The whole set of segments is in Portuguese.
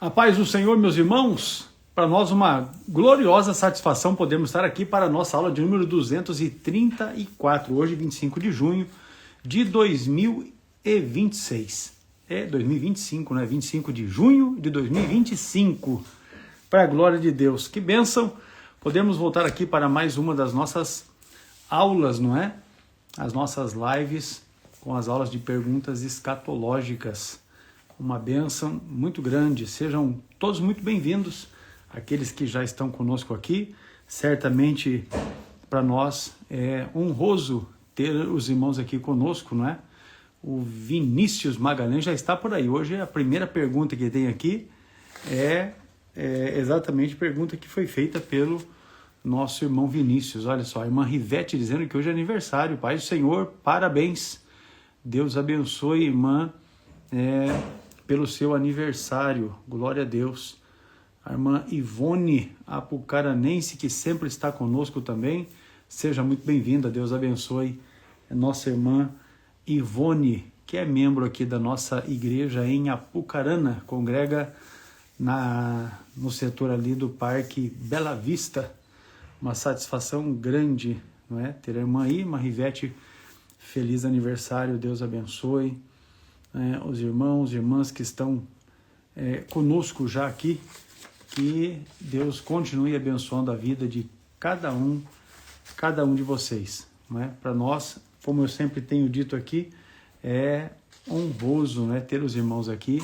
A paz do Senhor, meus irmãos, para nós uma gloriosa satisfação podermos estar aqui para a nossa aula de número 234, hoje 25 de junho de 2026. É 2025, né? 25 de junho de 2025, para a glória de Deus. Que bênção, podemos voltar aqui para mais uma das nossas aulas, não é? As nossas lives com as aulas de perguntas escatológicas. Uma bênção muito grande, sejam todos muito bem-vindos, aqueles que já estão conosco aqui. Certamente para nós é honroso ter os irmãos aqui conosco, não é? O Vinícius Magalhães já está por aí. Hoje a primeira pergunta que tem aqui é exatamente a pergunta que foi feita pelo nosso irmão Vinícius. Olha só, a irmã Rivete dizendo que hoje é aniversário. Pai do Senhor, parabéns. Deus abençoe, irmã, pelo seu aniversário. Glória a Deus. A irmã Ivone Apucaranense, que sempre está conosco também. Seja muito bem-vinda. Deus abençoe a nossa irmã Ivone, que é membro aqui da nossa igreja em Apucarana, congrega no setor ali do Parque Bela Vista. Uma satisfação grande, não é? Ter a irmã aí, irmã Rivete, feliz aniversário, Deus abençoe. Os irmãos e irmãs que estão conosco já aqui, que Deus continue abençoando a vida de cada um de vocês, não é? Para nós, como eu sempre tenho dito aqui, é honroso, né, ter os irmãos aqui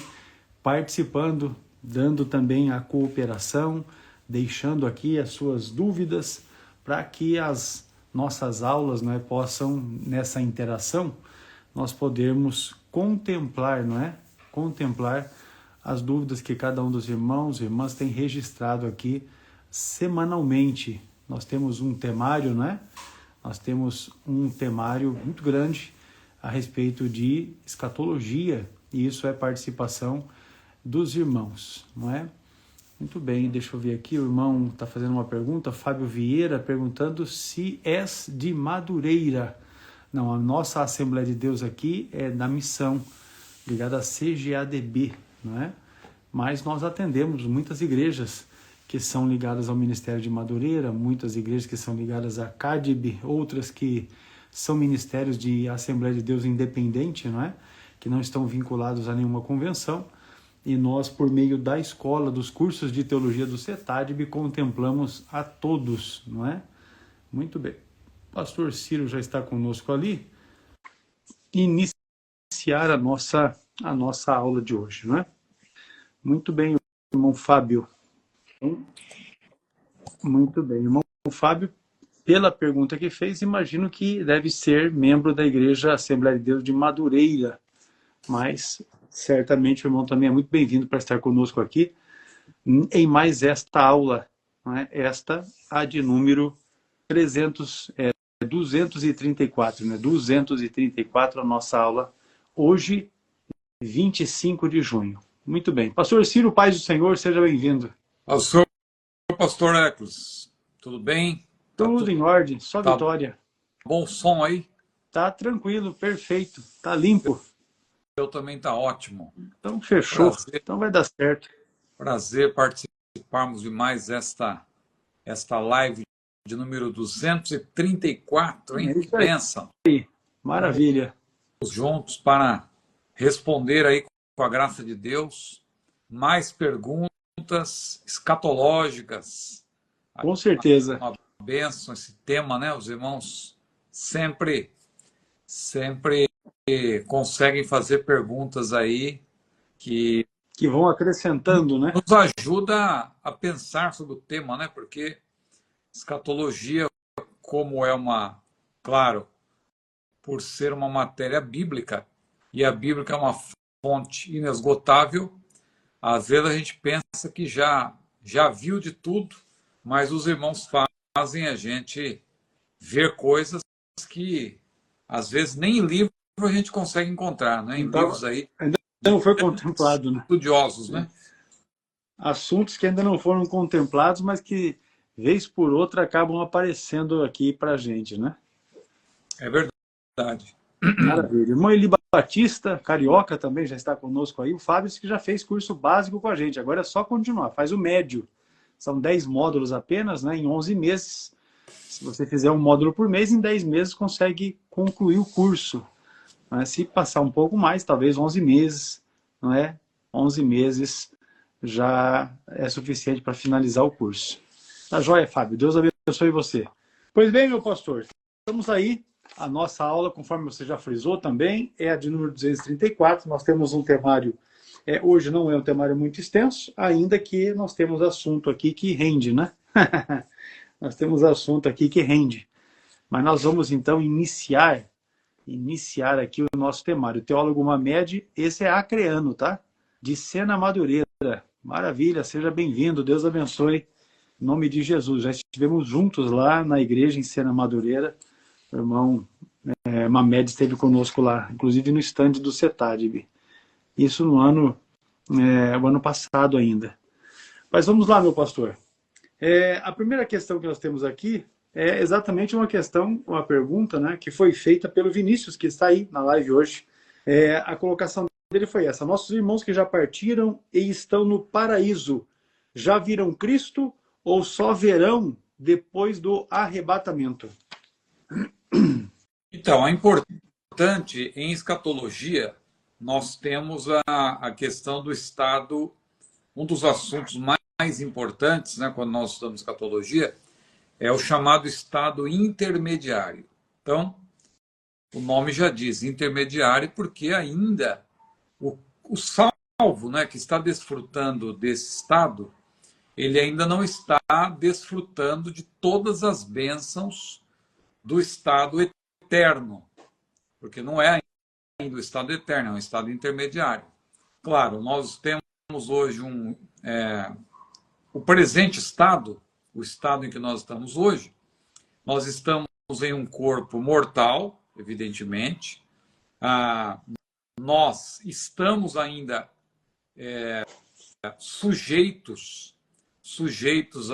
participando, dando também a cooperação, deixando aqui as suas dúvidas, para que as nossas aulas, não é, possam, nessa interação, nós podermos contemplar, não é? Contemplar as dúvidas que cada um dos irmãos e irmãs tem registrado aqui semanalmente. Nós temos um temário, não é? Nós temos um temário muito grande a respeito de escatologia, e isso é participação dos irmãos, não é? Muito bem, deixa eu ver aqui, o irmão está fazendo uma pergunta, Fábio Vieira, perguntando se és de Madureira. Não, a nossa Assembleia de Deus aqui é da missão, ligada à CGADB, não é? Mas nós atendemos muitas igrejas que são ligadas ao Ministério de Madureira, muitas igrejas que são ligadas à CADIB, outras que são ministérios de Assembleia de Deus independente, não é? Que não estão vinculados a nenhuma convenção. E nós, por meio da escola, dos cursos de teologia do CETADB, contemplamos a todos, não é? Muito bem. O pastor Ciro já está conosco ali. Iniciar a nossa aula de hoje, não é? Muito bem, irmão Fábio. Muito bem, irmão Fábio, pela pergunta que fez, imagino que deve ser membro da Igreja Assembleia de Deus de Madureira, mas certamente o irmão também é muito bem-vindo para estar conosco aqui em mais esta aula, não é? Esta, a de número 234, né? 234 a nossa aula, hoje, 25 de junho. Muito bem. Pastor Ciro, paz do Senhor, seja bem-vindo. Pastor Eclos, tudo bem? Tudo em ordem, só vitória. Bom som aí? Tá tranquilo, perfeito, tá limpo. Eu também tá ótimo. Então fechou, então vai dar certo. Prazer participarmos de mais esta live de número 234, hein? Que bênção. Maravilha. Juntos para responder aí, com a graça de Deus, mais perguntas escatológicas. Com certeza. Uma bênção esse tema, né? Os irmãos sempre conseguem fazer perguntas aí que vão acrescentando, né? Nos ajuda a pensar sobre o tema, né? Porque escatologia, como claro, por ser uma matéria bíblica, e a Bíblia é uma fonte inesgotável, às vezes a gente pensa que já viu de tudo, mas os irmãos fazem a gente ver coisas que às vezes nem em livro a gente consegue encontrar, né? Em livros aí. Ainda não foi contemplado, né? Estudiosos, né? Assuntos que ainda não foram contemplados, mas que, vez por outra, acabam aparecendo aqui pra gente, né? É verdade. Maravilha. Irmão Eli Batista, carioca, também já está conosco aí. O Fábio que já fez curso básico com a gente. Agora é só continuar. Faz o médio. São 10 módulos apenas, né, em 11 meses. Se você fizer um módulo por mês, em 10 meses consegue concluir o curso. Mas se passar um pouco mais, talvez 11 meses, não é? 11 meses já é suficiente para finalizar o curso. Tá joia, Fábio? Deus abençoe você. Pois bem, meu pastor, estamos aí. A nossa aula, conforme você já frisou também, é a de número 234. Nós temos um temário, hoje não é um temário muito extenso, ainda que nós temos assunto aqui que rende, né? Nós temos assunto aqui que rende. Mas nós vamos então iniciar aqui o nosso temário. O Teólogo Mamed, esse é acreano, tá? De Sena Madureira. Maravilha, seja bem-vindo, Deus abençoe. Em nome de Jesus. Já estivemos juntos lá na igreja em Sena Madureira. O irmão Mamed esteve conosco lá, inclusive no estande do CETADB. Isso no o ano passado ainda. Mas vamos lá, meu pastor. A primeira questão que nós temos aqui é exatamente uma pergunta, né, que foi feita pelo Vinícius, que está aí na live hoje. A colocação dele foi essa: nossos irmãos que já partiram e estão no paraíso, já viram Cristo ou só verão depois do arrebatamento? Então, é importante, em escatologia, nós temos a questão do estado, um dos assuntos mais importantes, né, quando nós estudamos escatologia, é o chamado estado intermediário. Então, o nome já diz intermediário, porque ainda o salvo, né, que está desfrutando desse estado, ele ainda não está desfrutando de todas as bênçãos do estado eterno, porque não é ainda o estado eterno, é um estado intermediário. Claro, nós temos hoje o presente estado, o estado em que nós estamos hoje. Nós estamos em um corpo mortal, evidentemente. Nós estamos ainda sujeitos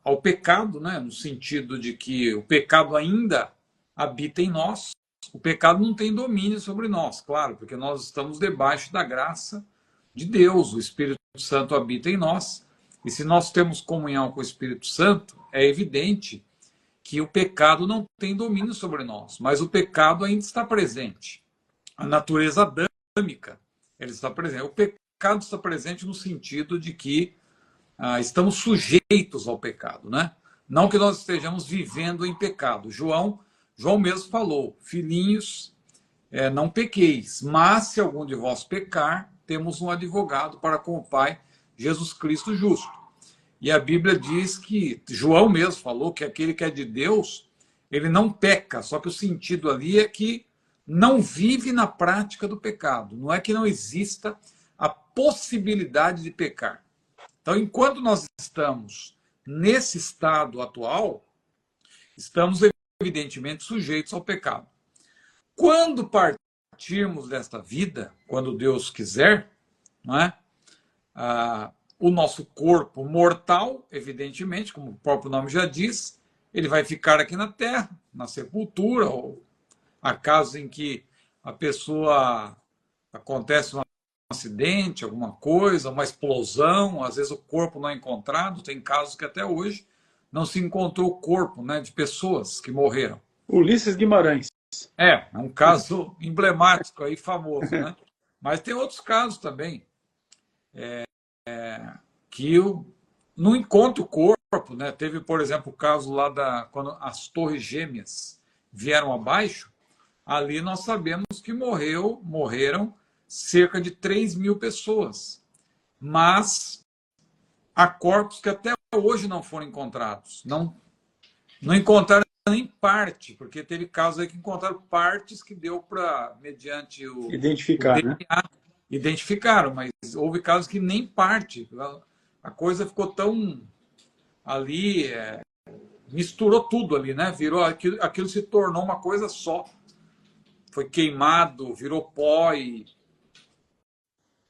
ao pecado, né? No sentido de que o pecado ainda habita em nós. O pecado não tem domínio sobre nós, claro, porque nós estamos debaixo da graça de Deus. O Espírito Santo habita em nós. E se nós temos comunhão com o Espírito Santo, é evidente que o pecado não tem domínio sobre nós, mas o pecado ainda está presente. A natureza adâmica, ele está presente. O pecado está presente no sentido de que estamos sujeitos ao pecado, né? Não que nós estejamos vivendo em pecado. João mesmo falou: filhinhos, não pequeis, mas se algum de vós pecar, temos um advogado para com o Pai, Jesus Cristo justo. E a Bíblia diz que, João mesmo falou que aquele que é de Deus, ele não peca, só que o sentido ali é que não vive na prática do pecado. Não é que não exista a possibilidade de pecar. Então, enquanto nós estamos nesse estado atual, estamos evidentemente sujeitos ao pecado. Quando partirmos desta vida, quando Deus quiser, não é? O nosso corpo mortal, evidentemente, como o próprio nome já diz, ele vai ficar aqui na terra, na sepultura, ou a casos em que a pessoa acontece um acidente, alguma coisa, uma explosão, às vezes o corpo não é encontrado. Tem casos que até hoje não se encontrou o corpo, né, de pessoas que morreram. Ulisses Guimarães. É um caso emblemático aí, famoso, né? Mas tem outros casos também. Que não encontra o corpo, né? Teve, por exemplo, o caso lá quando as Torres Gêmeas vieram abaixo. Ali nós sabemos que morreram cerca de 3.000 pessoas. Mas há corpos que até hoje não foram encontrados. Não encontraram nem parte, porque teve casos aí que encontraram partes que deu para, mediante o identificar, o DNA, né? Identificaram, mas houve casos que nem parte. A coisa ficou tão ali, misturou tudo ali, né? Virou aquilo se tornou uma coisa só. Foi queimado, virou pó e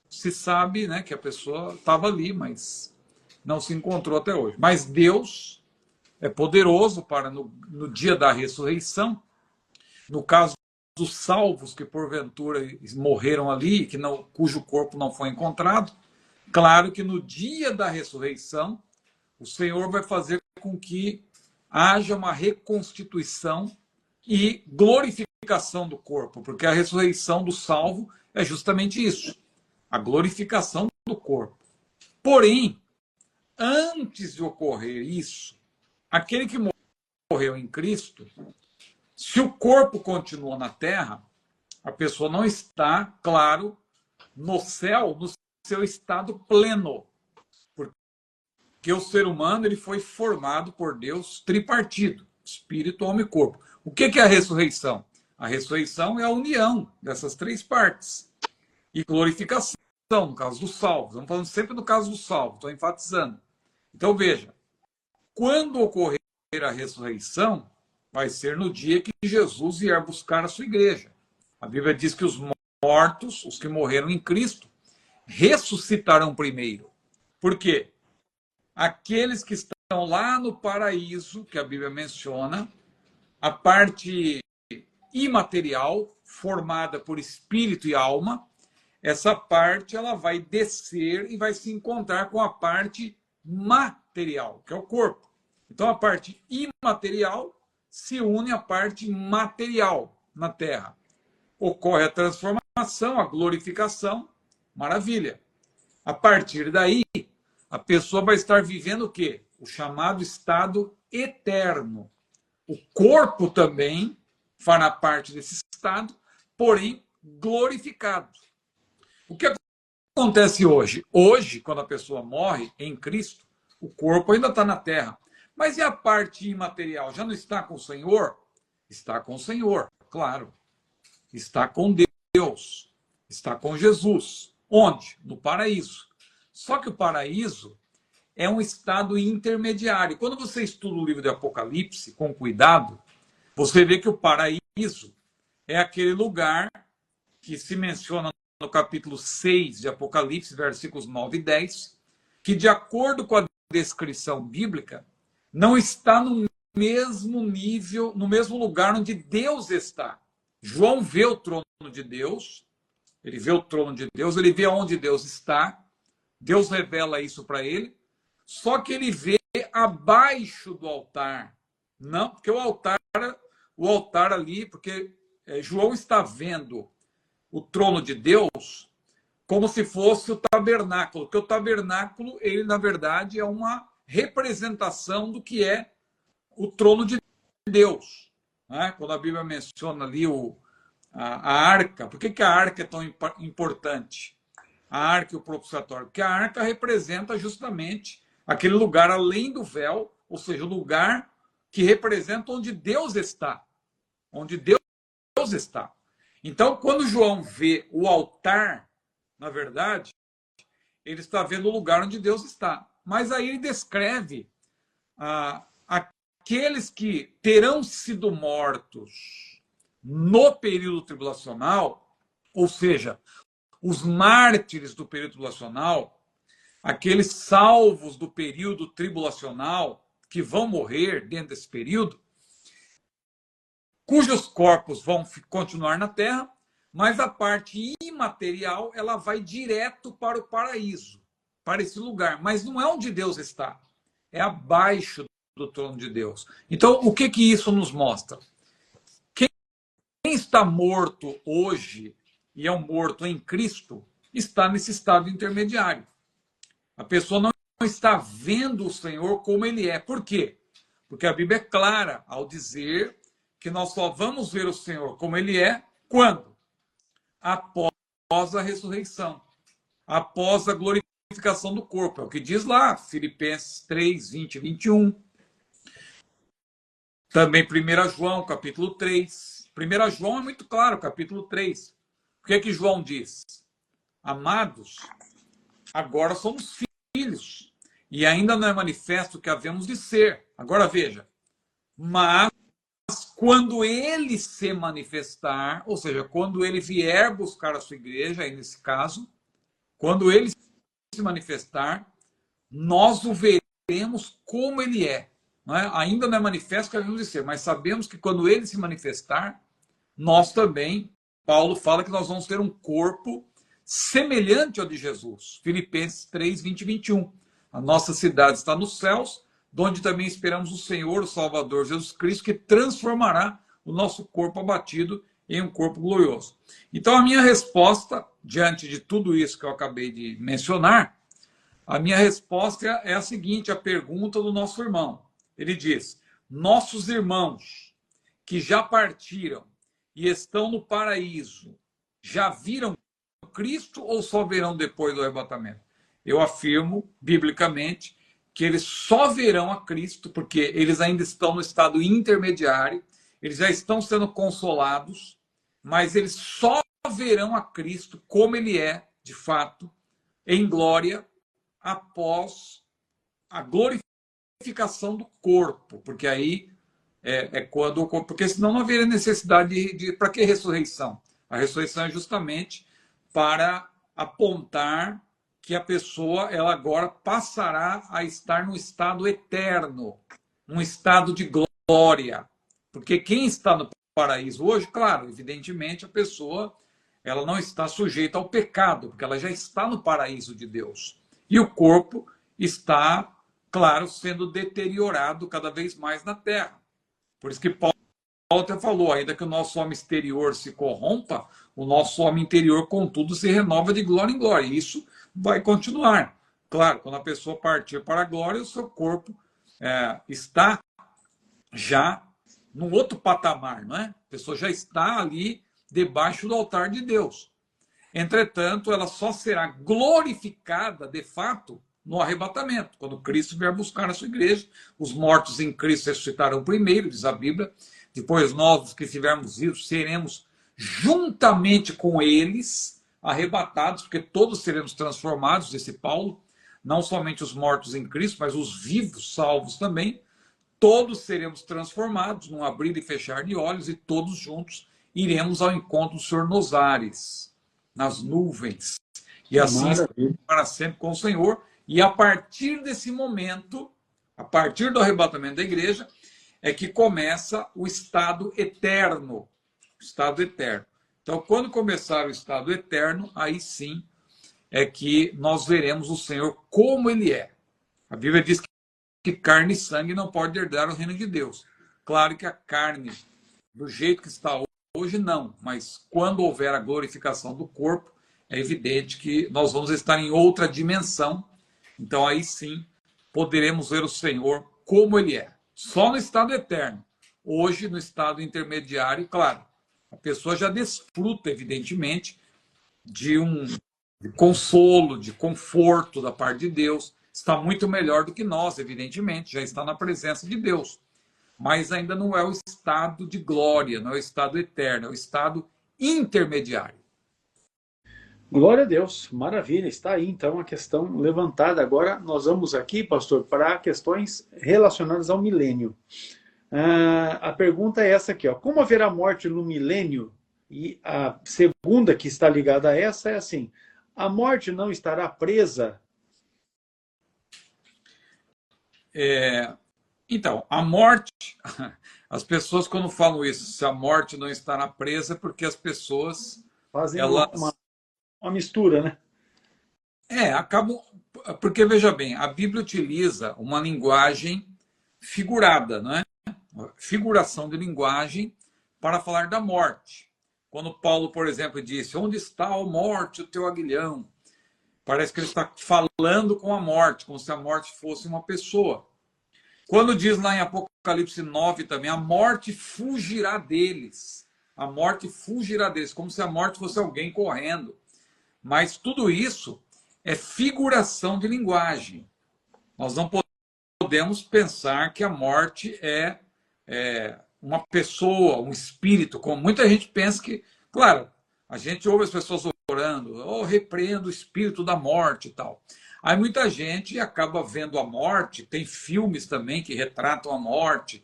se sabe, né, que a pessoa estava ali, mas não se encontrou até hoje. Mas Deus é poderoso para no dia da ressurreição, no caso dos salvos que porventura morreram ali, cujo corpo não foi encontrado. Claro que no dia da ressurreição, o Senhor vai fazer com que haja uma reconstituição e glorificação do corpo, porque a ressurreição do salvo é justamente isso, a glorificação do corpo. Porém, antes de ocorrer isso, aquele que morreu em Cristo, se o corpo continua na terra, a pessoa não está, claro, no céu, no seu estado pleno. Porque o ser humano ele foi formado por Deus tripartido, espírito, alma e corpo. O que é a ressurreição? A ressurreição é a união dessas três partes. E glorificação, no caso dos salvos. Estamos falando sempre do caso dos salvos, estou enfatizando. Então, veja, quando ocorrer a ressurreição, vai ser no dia que Jesus vier buscar a sua igreja. A Bíblia diz que os mortos, os que morreram em Cristo, ressuscitarão primeiro. Por quê? Aqueles que estão lá no paraíso, que a Bíblia menciona, a parte imaterial, formada por espírito e alma, essa parte ela vai descer e vai se encontrar com a parte material, que é o corpo. Então, a parte imaterial se une à parte material na Terra. Ocorre a transformação, a glorificação, maravilha. A partir daí, a pessoa vai estar vivendo o quê? O chamado estado eterno. O corpo também fará parte desse estado, porém glorificado. O que acontece hoje? Hoje, quando a pessoa morre em Cristo, o corpo ainda está na terra. Mas e a parte imaterial? Já não está com o Senhor? Está com o Senhor, claro. Está com Deus. Está com Jesus. Onde? No paraíso. Só que o paraíso é um estado intermediário. Quando você estuda o livro de Apocalipse com cuidado, você vê que o paraíso é aquele lugar que se menciona no capítulo 6 de Apocalipse, versículos 9 e 10, que, de acordo com a descrição bíblica, não está no mesmo nível, no mesmo lugar onde Deus está. João vê o trono de Deus, ele vê o trono de Deus, ele vê onde Deus está, Deus revela isso para ele, só que ele vê abaixo do altar. Não, porque o altar ali, porque João está vendo o trono de Deus como se fosse o tabernáculo, porque o tabernáculo, ele na verdade é uma representação do que é o trono de Deus. Né? Quando a Bíblia menciona ali a arca, por que a arca é tão importante? A arca e o propiciatório, porque a arca representa justamente aquele lugar além do véu, ou seja, o lugar que representa onde Deus está. Onde Deus está. Então, quando João vê o altar, na verdade, ele está vendo o lugar onde Deus está. Mas aí ele descreve aqueles que terão sido mortos no período tribulacional, ou seja, os mártires do período tribulacional, aqueles salvos do período tribulacional que vão morrer dentro desse período, cujos corpos vão continuar na terra, mas a parte imaterial ela vai direto para o paraíso, para esse lugar. Mas não é onde Deus está, é abaixo do trono de Deus. Então, o que isso nos mostra? Quem está morto hoje e é um morto em Cristo, está nesse estado intermediário. A pessoa não está vendo o Senhor como ele é. Por quê? Porque a Bíblia é clara ao dizer que nós só vamos ver o Senhor como ele é quando? Após a ressurreição, após a glorificação do corpo. É o que diz lá, Filipenses 3, 20 e 21. Também 1 João, capítulo 3. 1 João é muito claro, capítulo 3. O que é que João diz? Amados, agora somos filhos, e ainda não é manifesto o que havemos de ser. Agora veja, mas quando ele se manifestar, ou seja, quando ele vier buscar a sua igreja, aí nesse caso, quando ele se manifestar, nós o veremos como ele é. Não é? Ainda não é manifesto o que havemos de ser, mas sabemos que quando ele se manifestar, nós também, Paulo fala que nós vamos ter um corpo semelhante ao de Jesus. Filipenses 3, 20 e 21. A nossa cidade está nos céus, onde também esperamos o Senhor, o Salvador Jesus Cristo, que transformará o nosso corpo abatido em um corpo glorioso. Então, a minha resposta, diante de tudo isso que eu acabei de mencionar, a minha resposta é a seguinte, a pergunta do nosso irmão. Ele diz, nossos irmãos que já partiram e estão no paraíso, já viram Cristo ou só verão depois do arrebatamento? Eu afirmo, biblicamente, que eles só verão a Cristo, porque eles ainda estão no estado intermediário, eles já estão sendo consolados, mas eles só verão a Cristo como ele é, de fato, em glória, após a glorificação do corpo, porque aí é quando o corpo, porque senão não haveria necessidade de para que ressurreição? A ressurreição é justamente para apontar que a pessoa ela agora passará a estar no estado eterno, num estado de glória. Porque quem está no paraíso hoje, claro, evidentemente a pessoa ela não está sujeita ao pecado, porque ela já está no paraíso de Deus. E o corpo está, claro, sendo deteriorado cada vez mais na terra. Por isso que Paulo até falou, ainda que o nosso homem exterior se corrompa, o nosso homem interior, contudo, se renova de glória em glória. E isso vai continuar. Claro, quando a pessoa partir para a glória, o seu corpo está já num outro patamar, não é? A pessoa já está ali debaixo do altar de Deus. Entretanto, ela só será glorificada, de fato, no arrebatamento, quando Cristo vier buscar a sua igreja. Os mortos em Cristo ressuscitarão primeiro, diz a Bíblia. Depois nós, os que estivermos vivos, seremos juntamente com eles arrebatados, porque todos seremos transformados, disse Paulo, não somente os mortos em Cristo, mas os vivos, salvos também. Todos seremos transformados num abrir e fechar de olhos e todos juntos iremos ao encontro do Senhor nos ares, nas nuvens. E assim para sempre com o Senhor. E a partir desse momento, a partir do arrebatamento da igreja, é que começa o estado eterno. O estado eterno. Então, quando começar o estado eterno, aí sim é que nós veremos o Senhor como ele é. A Bíblia diz que carne e sangue não pode herdar o reino de Deus. Claro que a carne, do jeito que está hoje, não. Mas quando houver a glorificação do corpo, é evidente que nós vamos estar em outra dimensão. Então, aí sim, poderemos ver o Senhor como ele é. Só no estado eterno. Hoje, no estado intermediário, claro, a pessoa já desfruta, evidentemente, de um consolo, de conforto da parte de Deus. Está muito melhor do que nós, evidentemente, já está na presença de Deus. Mas ainda não é o estado de glória, não é o estado eterno, é o estado intermediário. Glória a Deus, maravilha, está aí então a questão levantada. Agora nós vamos aqui, pastor, para questões relacionadas ao milênio. A pergunta é essa aqui, ó. Como haverá morte no milênio? E a segunda que está ligada a essa é assim, a morte não estará presa? Então, a morte, as pessoas quando falam isso, se a morte não estará presa, é porque as pessoas fazem uma mistura, né? Acabam. Porque, veja bem, a Bíblia utiliza uma linguagem figurada, não é? Figuração de linguagem para falar da morte. Quando Paulo, por exemplo, disse: onde está, ó morte, o teu aguilhão? Parece que ele está falando com a morte, como se a morte fosse uma pessoa. Quando diz lá em Apocalipse 9 também, a morte fugirá deles. A morte fugirá deles, como se a morte fosse alguém correndo. Mas tudo isso é figuração de linguagem. Nós não podemos pensar que a morte é uma pessoa, um espírito, como muita gente pensa que... Claro, a gente ouve as pessoas orando, repreendo o espírito da morte e tal. Aí muita gente acaba vendo a morte, tem filmes também que retratam a morte,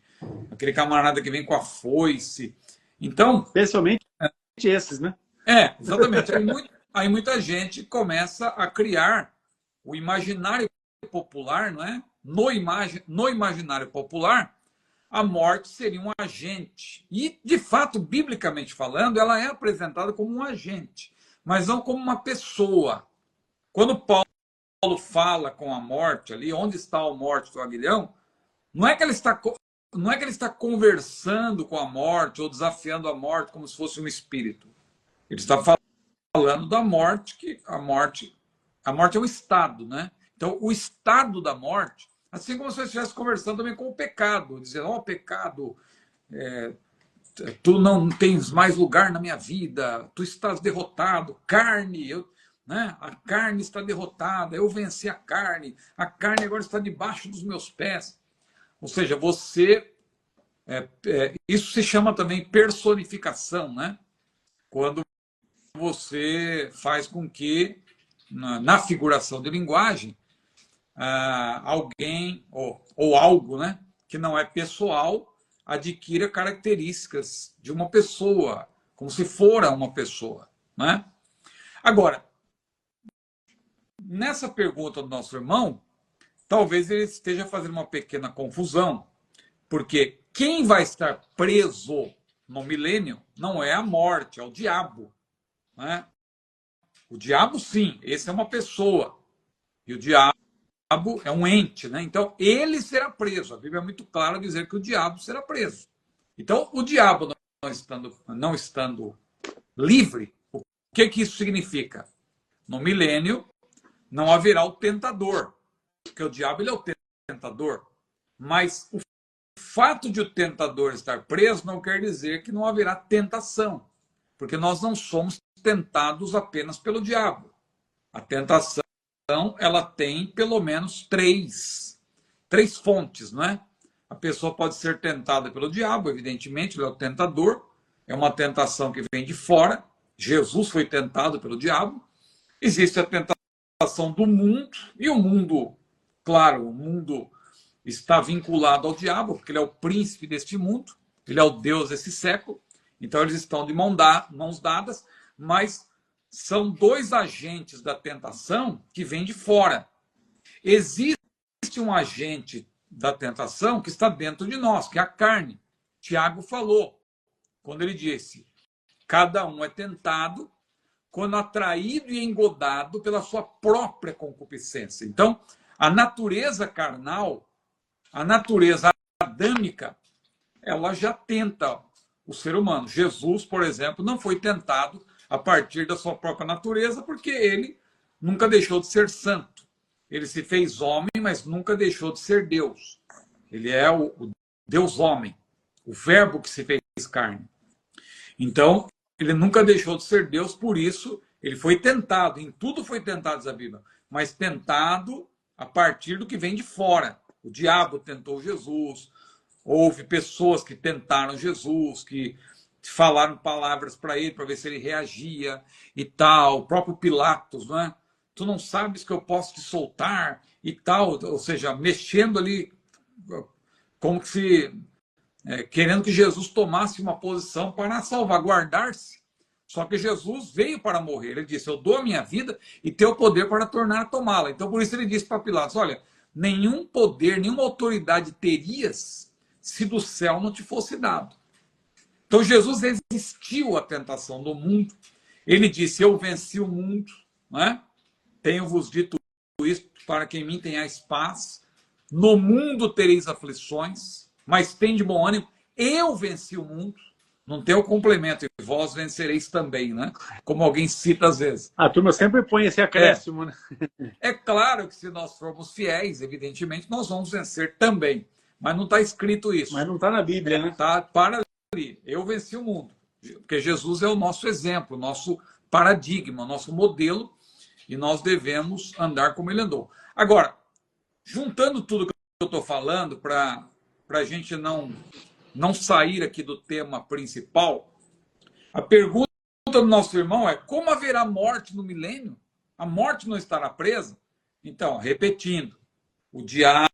aquele camarada que vem com a foice. Então... Especialmente esses, né? Exatamente. Aí muita gente começa a criar o imaginário popular, não é? No imaginário popular, a morte seria um agente. E, de fato, biblicamente falando, ela é apresentada como um agente, mas não como uma pessoa. Quando Paulo fala com a morte ali, onde está a morte do aguilhão, não é que ele está conversando com a morte ou desafiando a morte como se fosse um espírito. Ele está falando da morte, que a morte é um estado, né? Então, o estado da morte, assim como se você estivesse conversando também com o pecado, dizendo, ó, pecado, tu não tens mais lugar na minha vida, tu estás derrotado, carne, né? A carne está derrotada, eu venci a carne agora está debaixo dos meus pés. Ou seja, isso se chama também personificação, né? Quando você faz com que, na figuração de linguagem, alguém ou algo, né, que não é pessoal adquira características de uma pessoa, como se fora uma pessoa. Né? Agora, nessa pergunta do nosso irmão, talvez ele esteja fazendo uma pequena confusão, porque quem vai estar preso no milênio não é a morte, é o diabo. Né? O diabo, sim, esse é uma pessoa. E o diabo é um ente, né? Então, ele será preso. A Bíblia é muito clara dizer que o diabo será preso. Então, o diabo não estando livre, o que isso significa? No milênio, não haverá o tentador, porque o diabo ele é o tentador. Mas o fato de o tentador estar preso não quer dizer que não haverá tentação, porque nós não somos tentados apenas pelo diabo. A tentação ela tem pelo menos três fontes, não é? A pessoa pode ser tentada pelo diabo, evidentemente, ele é o tentador, é uma tentação que vem de fora. Jesus foi tentado pelo diabo. Existe a tentação do mundo, e o mundo, claro, o mundo está vinculado ao diabo, porque ele é o príncipe deste mundo, ele é o Deus desse século, então eles estão de mãos dadas, mas são dois agentes da tentação que vêm de fora. Existe um agente da tentação que está dentro de nós, que é a carne. Tiago falou, quando ele disse, cada um é tentado quando atraído e engodado pela sua própria concupiscência. Então, a natureza carnal, a natureza adâmica, ela já tenta o ser humano. Jesus, por exemplo, não foi tentado a partir da sua própria natureza, porque ele nunca deixou de ser santo. Ele se fez homem, mas nunca deixou de ser Deus. Ele é o Deus homem, o verbo que se fez carne. Então, ele nunca deixou de ser Deus, por isso ele foi tentado, em tudo foi tentado, diz a Bíblia, mas tentado a partir do que vem de fora. O diabo tentou Jesus, houve pessoas que tentaram Jesus, que falaram palavras para ele, para ver se ele reagia e tal. O próprio Pilatos, não é? Tu não sabes que eu posso te soltar e tal. Ou seja, mexendo ali, como que se... querendo que Jesus tomasse uma posição para salvaguardar-se. Só que Jesus veio para morrer. Ele disse, eu dou a minha vida e tenho poder para tornar a tomá-la. Então, por isso ele disse para Pilatos, olha, nenhum poder, nenhuma autoridade terias se do céu não te fosse dado. Então, Jesus resistiu à tentação do mundo. Ele disse, eu venci o mundo, né? Tenho-vos dito isto para que em mim tenhais paz. No mundo tereis aflições, mas tende bom ânimo. Eu venci o mundo. Não tem o complemento, e vós vencereis também, né? Como alguém cita às vezes. A turma sempre põe esse acréscimo, né? É claro que se nós formos fiéis, evidentemente, nós vamos vencer também. Mas não está escrito isso. Mas não está na Bíblia, né? Tá para ali. Eu venci o mundo. Porque Jesus é o nosso exemplo, o nosso paradigma, o nosso modelo, e nós devemos andar como ele andou. Agora, juntando tudo que eu estou falando, para a gente não sair aqui do tema principal, a pergunta do nosso irmão é, como haverá morte no milênio? A morte não estará presa? Então, repetindo, o diabo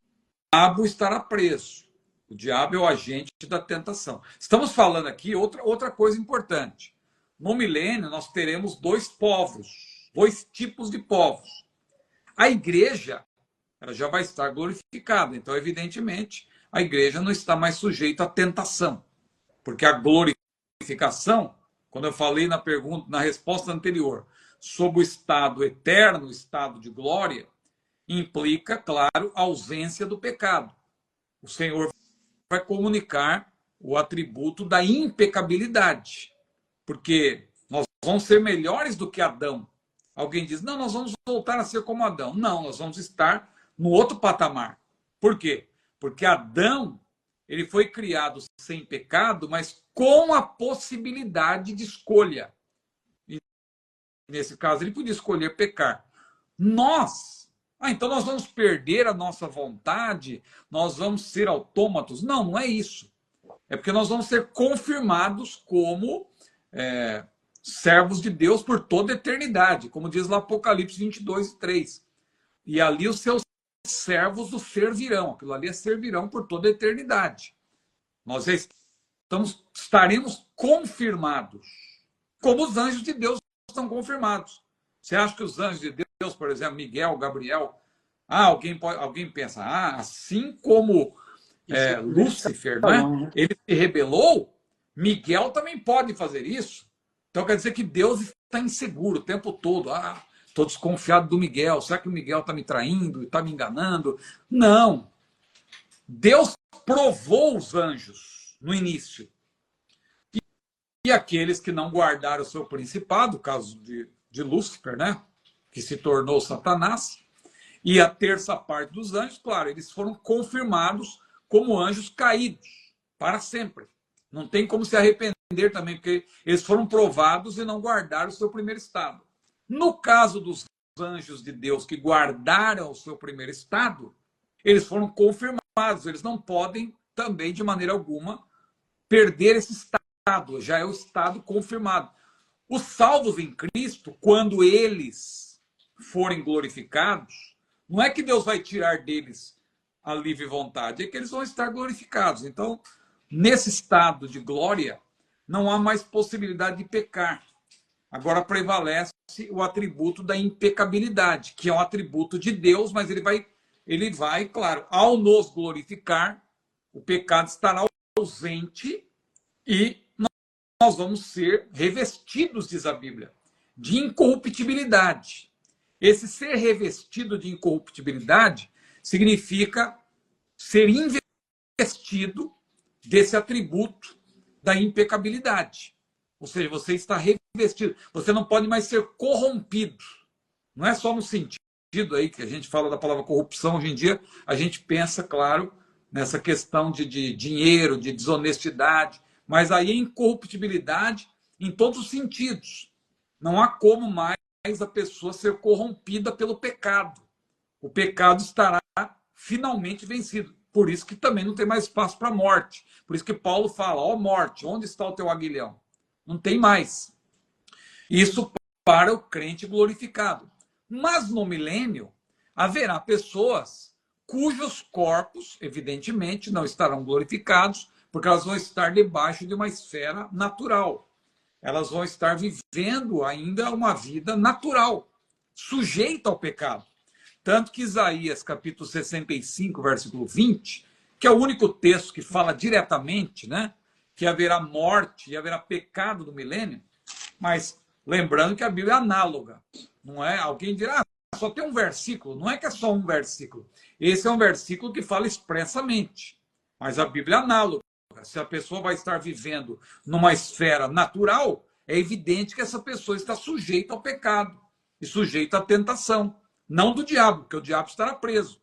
estará preso. O diabo é o agente da tentação. Estamos falando aqui outra coisa importante. No milênio, nós teremos dois povos, dois tipos de povos. A igreja ela já vai estar glorificada. Então, evidentemente, a igreja não está mais sujeita à tentação. Porque a glorificação, quando eu falei na pergunta, na resposta anterior, sobre o estado eterno, o estado de glória, implica, claro, a ausência do pecado. O Senhor vai comunicar o atributo da impecabilidade, porque nós vamos ser melhores do que Adão. Alguém diz, não, nós vamos voltar a ser como Adão. Não, nós vamos estar no outro patamar. Por quê? Porque Adão, ele foi criado sem pecado, mas com a possibilidade de escolha. E nesse caso, ele podia escolher pecar. Então nós vamos perder a nossa vontade, nós vamos ser autômatos. Não, não é isso. É porque nós vamos ser confirmados como servos de Deus por toda a eternidade, como diz lá Apocalipse 22:3. E ali os seus servos o servirão. Aquilo ali é servirão por toda a eternidade. Nós estaremos confirmados, como os anjos de Deus estão confirmados. Você acha que os anjos de Deus, por exemplo, Miguel, Gabriel, alguém pensa, assim como Lúcifer, né? Ele se rebelou, Miguel também pode fazer isso. Então quer dizer que Deus está inseguro o tempo todo. Estou desconfiado do Miguel. Será que o Miguel está me traindo, está me enganando? Não. Deus provou os anjos no início. E aqueles que não guardaram o seu principado, o caso de Lúcifer, né? Que se tornou Satanás, e a terça parte dos anjos, claro, eles foram confirmados como anjos caídos para sempre. Não tem como se arrepender também, porque eles foram provados e não guardaram o seu primeiro estado. No caso dos anjos de Deus que guardaram o seu primeiro estado, eles foram confirmados. Eles não podem também, de maneira alguma, perder esse estado. Já é o estado confirmado. Os salvos em Cristo, quando eles forem glorificados, não é que Deus vai tirar deles a livre vontade, é que eles vão estar glorificados. Então, nesse estado de glória, não há mais possibilidade de pecar. Agora prevalece o atributo da impecabilidade, que é um atributo de Deus, mas ele vai, claro, ao nos glorificar, o pecado estará ausente e nós vamos ser revestidos, diz a Bíblia, de incorruptibilidade. Esse ser revestido de incorruptibilidade significa ser investido desse atributo da impecabilidade. Ou seja, você está revestido. Você não pode mais ser corrompido. Não é só no sentido aí que a gente fala da palavra corrupção. Hoje em dia, a gente pensa, claro, nessa questão de dinheiro, de desonestidade. Mas aí é incorruptibilidade em todos os sentidos. Não há como mais a pessoa ser corrompida pelo pecado. O pecado estará finalmente vencido. Por isso que também não tem mais espaço para a morte. Por isso que Paulo fala, ó morte, onde está o teu aguilhão? Não tem mais. Isso para o crente glorificado. Mas no milênio, haverá pessoas cujos corpos, evidentemente, não estarão glorificados, porque elas vão estar debaixo de uma esfera natural. Elas vão estar vivendo ainda uma vida natural, sujeita ao pecado. Tanto que Isaías, capítulo 65, versículo 20, que é o único texto que fala diretamente, né, que haverá morte e haverá pecado no milênio, mas lembrando que a Bíblia é análoga, não é? Alguém dirá, só tem um versículo. Não é que é só um versículo. Esse é um versículo que fala expressamente, mas a Bíblia é análoga. Se a pessoa vai estar vivendo numa esfera natural, é evidente que essa pessoa está sujeita ao pecado e sujeita à tentação. Não do diabo, porque o diabo estará preso,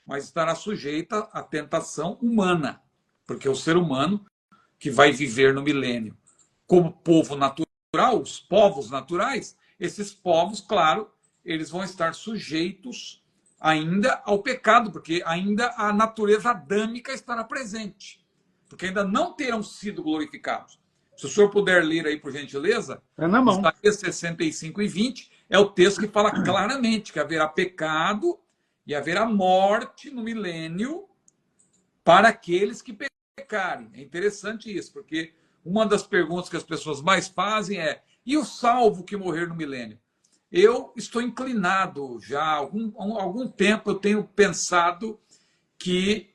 mas estará sujeita à tentação humana, porque o ser humano que vai viver no milênio como povo natural, os povos naturais, esses povos, claro, eles vão estar sujeitos ainda ao pecado, porque ainda a natureza adâmica estará presente, porque ainda não terão sido glorificados. Se o senhor puder ler aí, por gentileza, Isaías 65:20, é o texto que fala claramente que haverá pecado e haverá morte no milênio para aqueles que pecarem. É interessante isso, porque uma das perguntas que as pessoas mais fazem é: e o salvo que morrer no milênio? Eu estou inclinado já há algum tempo, eu tenho pensado que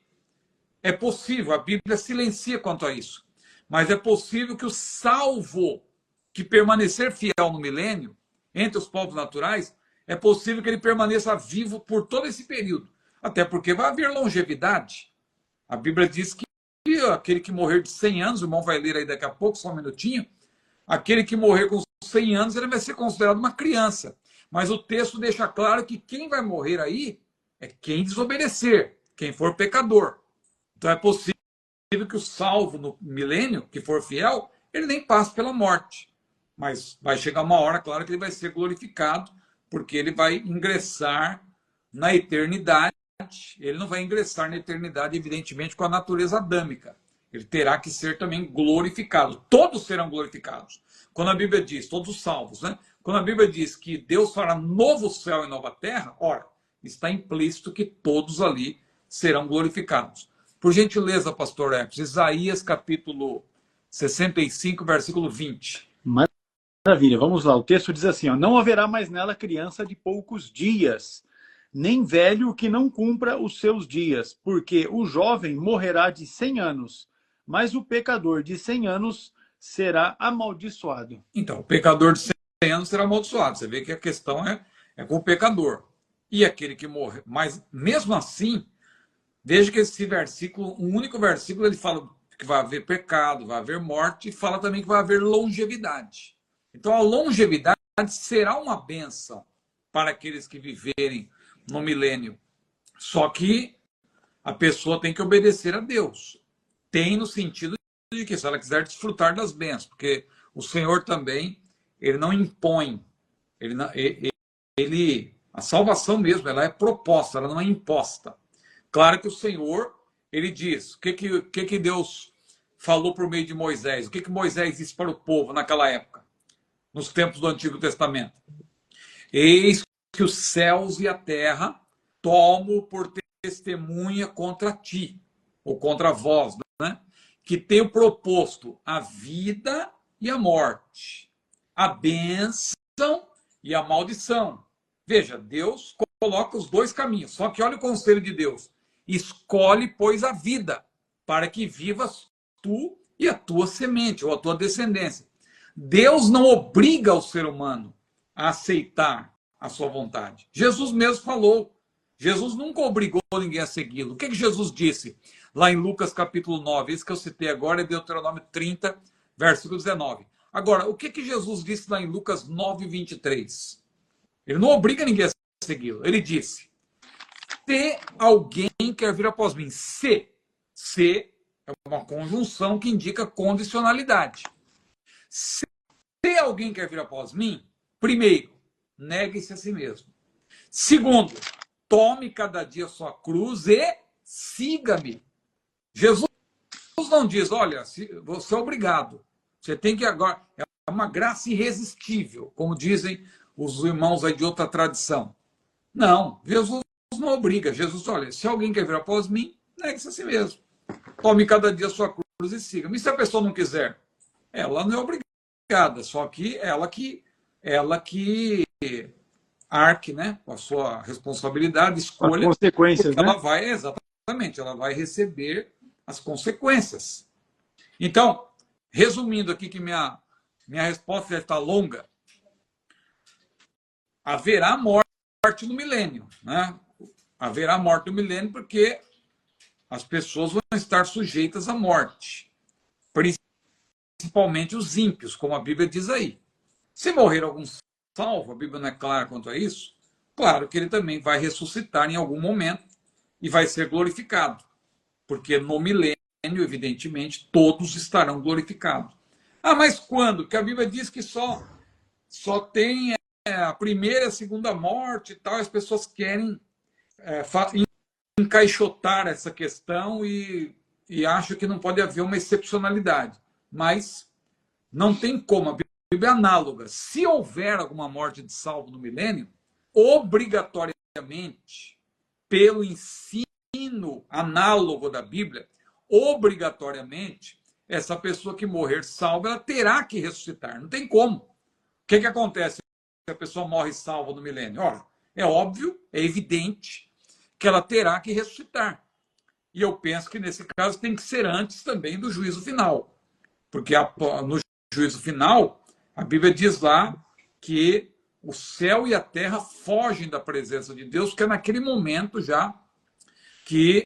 É possível, a Bíblia silencia quanto a isso. Mas é possível que o salvo que permanecer fiel no milênio, entre os povos naturais, é possível que ele permaneça vivo por todo esse período. Até porque vai haver longevidade. A Bíblia diz que aquele que morrer de 100 anos, o irmão vai ler aí daqui a pouco, só um minutinho, aquele que morrer com 100 anos, ele vai ser considerado uma criança. Mas o texto deixa claro que quem vai morrer aí é quem desobedecer, quem for pecador. Então é possível que o salvo no milênio, que for fiel, ele nem passe pela morte. Mas vai chegar uma hora, claro, que ele vai ser glorificado, porque ele vai ingressar na eternidade. Ele não vai ingressar na eternidade, evidentemente, com a natureza adâmica. Ele terá que ser também glorificado. Todos serão glorificados. Quando a Bíblia diz, todos os salvos, né? Quando a Bíblia diz que Deus fará novo céu e nova terra, ora, está implícito que todos ali serão glorificados. Por gentileza, pastor Epps, Isaías capítulo 65, versículo 20. Maravilha, vamos lá. O texto diz assim: ó, não haverá mais nela criança de poucos dias, nem velho que não cumpra os seus dias, porque o jovem morrerá de 100 anos, mas o pecador de 100 anos será amaldiçoado. Então, o pecador de 100 anos será amaldiçoado. Você vê que a questão é com o pecador. E aquele que morre. Mas, mesmo assim, veja que esse versículo, um único versículo, ele fala que vai haver pecado, vai haver morte, e fala também que vai haver longevidade. Então, a longevidade será uma bênção para aqueles que viverem no milênio. Só que a pessoa tem que obedecer a Deus. Tem no sentido de que, se ela quiser desfrutar das bênçãos, porque o Senhor também, ele não impõe, a salvação mesmo, ela é proposta, ela não é imposta. Claro que o Senhor, ele diz, o que Deus falou por meio de Moisés? O que Moisés disse para o povo naquela época, nos tempos do Antigo Testamento? Eis que os céus e a terra tomo por testemunha contra ti, ou contra vós, né? Que tenho proposto a vida e a morte, a bênção e a maldição. Veja, Deus coloca os dois caminhos, só que olha o conselho de Deus. Escolhe, pois, a vida, para que vivas tu e a tua semente, ou a tua descendência. Deus não obriga o ser humano a aceitar a sua vontade. Jesus mesmo falou. Jesus nunca obrigou ninguém a segui-lo. O que Jesus disse lá em Lucas capítulo 9? Esse que eu citei agora é Deuteronômio 30, versículo 19. Agora, o que Jesus disse lá em Lucas 9, 23? Ele não obriga ninguém a segui-lo. Ele disse, se alguém quer vir após mim, se é uma conjunção que indica condicionalidade. Se alguém quer vir após mim, primeiro, negue-se a si mesmo. Segundo, tome cada dia sua cruz e siga-me. Jesus não diz, olha, você é obrigado. Você tem que agora... É uma graça irresistível, como dizem os irmãos aí de outra tradição. Não, Jesus não obriga. Jesus, olha, se alguém quer vir após mim, negue-se a si mesmo. Tome cada dia sua cruz e siga-me. E se a pessoa não quiser? Ela não é obrigada, só que ela que arque, né, com a sua responsabilidade, escolha, as consequências, porque né? ela vai, exatamente, ela vai receber as consequências. Então, resumindo aqui, que minha resposta já está longa, haverá morte no milênio, né? Haverá morte no milênio porque as pessoas vão estar sujeitas à morte, principalmente os ímpios, como a Bíblia diz aí. Se morrer algum salvo, a Bíblia não é clara quanto a isso, claro que ele também vai ressuscitar em algum momento e vai ser glorificado, porque no milênio, evidentemente, todos estarão glorificados. Ah, mas quando? Porque a Bíblia diz que só tem a primeira e a segunda morte e tal, as pessoas querem encaixotar essa questão e acham que não pode haver uma excepcionalidade. Mas não tem como. A Bíblia é análoga. Se houver alguma morte de salvo no milênio, obrigatoriamente, pelo ensino análogo da Bíblia, obrigatoriamente, essa pessoa que morrer salva, ela terá que ressuscitar. Não tem como. O que acontece se a pessoa morre salva no milênio? Ora, é óbvio, é evidente que ela terá que ressuscitar. E eu penso que nesse caso tem que ser antes também do juízo final. Porque no juízo final, a Bíblia diz lá que o céu e a terra fogem da presença de Deus, que é naquele momento já que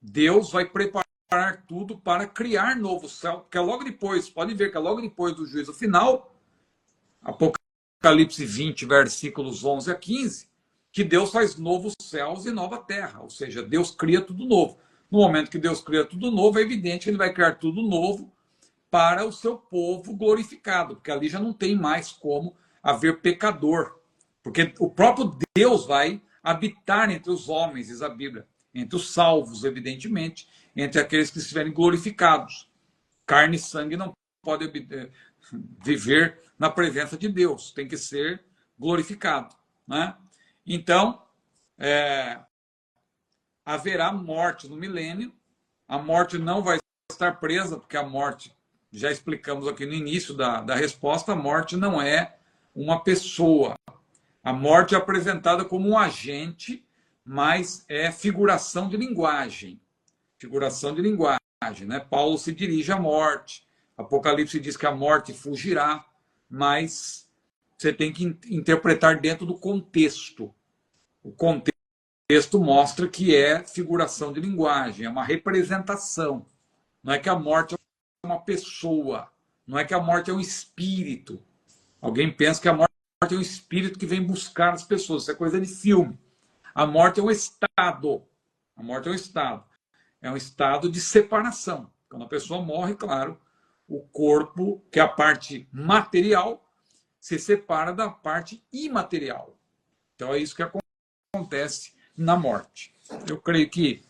Deus vai preparar tudo para criar novo céu, porque é logo depois, pode ver que é logo depois do juízo final, Apocalipse 20, versículos 11 a 15, que Deus faz novos céus e nova terra, ou seja, Deus cria tudo novo. No momento que Deus cria tudo novo, é evidente que ele vai criar tudo novo para o seu povo glorificado, porque ali já não tem mais como haver pecador, porque o próprio Deus vai habitar entre os homens, diz a Bíblia, entre os salvos, evidentemente, entre aqueles que estiverem glorificados. Carne e sangue não podem viver na presença de Deus, tem que ser glorificado, né? Então, haverá morte no milênio, a morte não vai estar presa, porque a morte, já explicamos aqui no início da resposta, a morte não é uma pessoa. A morte é apresentada como um agente, mas é figuração de linguagem. Figuração de linguagem, né? Paulo se dirige à morte. Apocalipse diz que a morte fugirá, mas você tem que interpretar dentro do contexto. O contexto mostra que é figuração de linguagem, é uma representação. Não é que a morte é uma pessoa, não é que a morte é um espírito. Alguém pensa que a morte é um espírito que vem buscar as pessoas, isso é coisa de filme. A morte é um estado. A morte é um estado. É um estado de separação. Quando a pessoa morre, claro, o corpo, que é a parte material, se separa da parte imaterial. Então é isso que acontece na morte. Eu creio que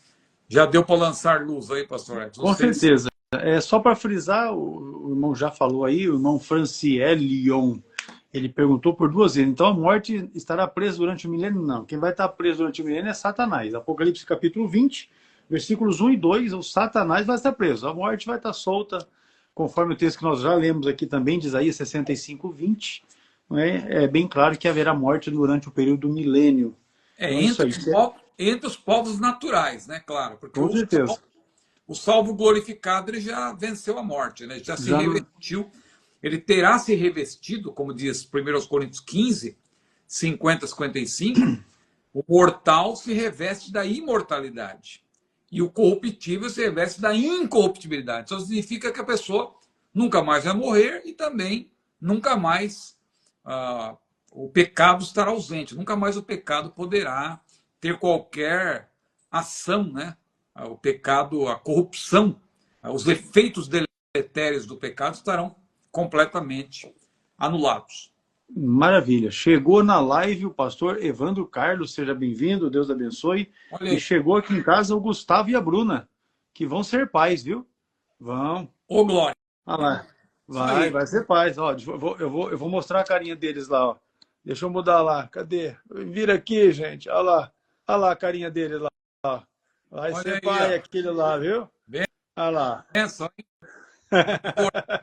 já deu para lançar luz aí, pastor Edson. Com certeza. Só para frisar, o irmão já falou aí, o irmão Francielion, ele perguntou por duas vezes. Então a morte estará presa durante o milênio? Não. Quem vai estar preso durante o milênio é Satanás. Apocalipse capítulo 20, versículos 1 e 2, o Satanás vai estar preso. A morte vai estar solta, conforme o texto que nós já lemos aqui também, de Isaías 65, 20. É bem claro que haverá morte durante o período do milênio. Então, entre os povos naturais, né? Claro. Porque com certeza. O salvo glorificado ele já venceu a morte, né? Já se revestiu. Ele terá se revestido, como diz 1 Coríntios 15, 50, 55, o mortal se reveste da imortalidade. E o corruptível se reveste da incorruptibilidade. Isso significa que a pessoa nunca mais vai morrer e também nunca mais o pecado estará ausente. Nunca mais o pecado poderá ter qualquer ação, né? O pecado, a corrupção, os efeitos deletérios do pecado estarão completamente anulados. Maravilha. Chegou na live o pastor Evandro Carlos, seja bem-vindo, Deus abençoe. E chegou aqui em casa o Gustavo e a Bruna, que vão ser pais, viu? Vão. Ô, glória. Olha lá. Vai ser pais. Ó, eu vou mostrar a carinha deles lá, ó. Deixa eu mudar lá. Cadê? Vira aqui, gente. Olha lá. Olha lá a carinha deles lá. Ó. Vai ser aí, pai, ó. Aquele lá, viu? Bem, olha lá. Benção, hein?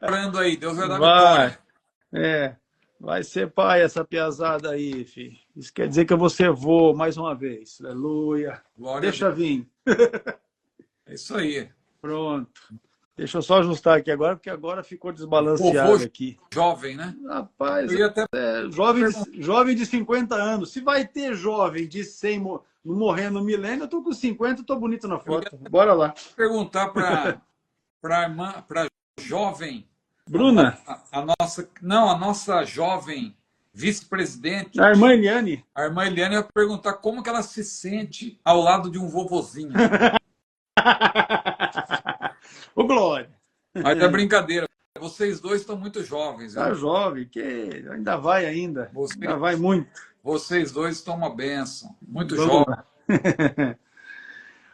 Orando aí, Deus vai dar vitória. Vai ser pai essa piazada aí, filho. Isso quer dizer que eu vou ser vô mais uma vez. Aleluia. Glória Deixa vir. É isso aí. Pronto. Deixa eu só ajustar aqui agora, porque agora ficou desbalanceado aqui. Jovem, né? Rapaz, jovem de 50 anos. Se vai ter jovem de 100 morrendo no milênio, eu tô com 50 e tô bonito na foto. Bora lá. Vou perguntar para irmã, para jovem Bruna? A nossa jovem vice-presidente. A irmã Eliane. A irmã Eliane vai perguntar como que ela se sente ao lado de um vovozinho. Ô, Glória. Mas é brincadeira. Vocês dois estão muito jovens. Tá jovem, que ainda vai ainda. Ainda vai muito. Vocês dois estão uma bênção. Muito jovens.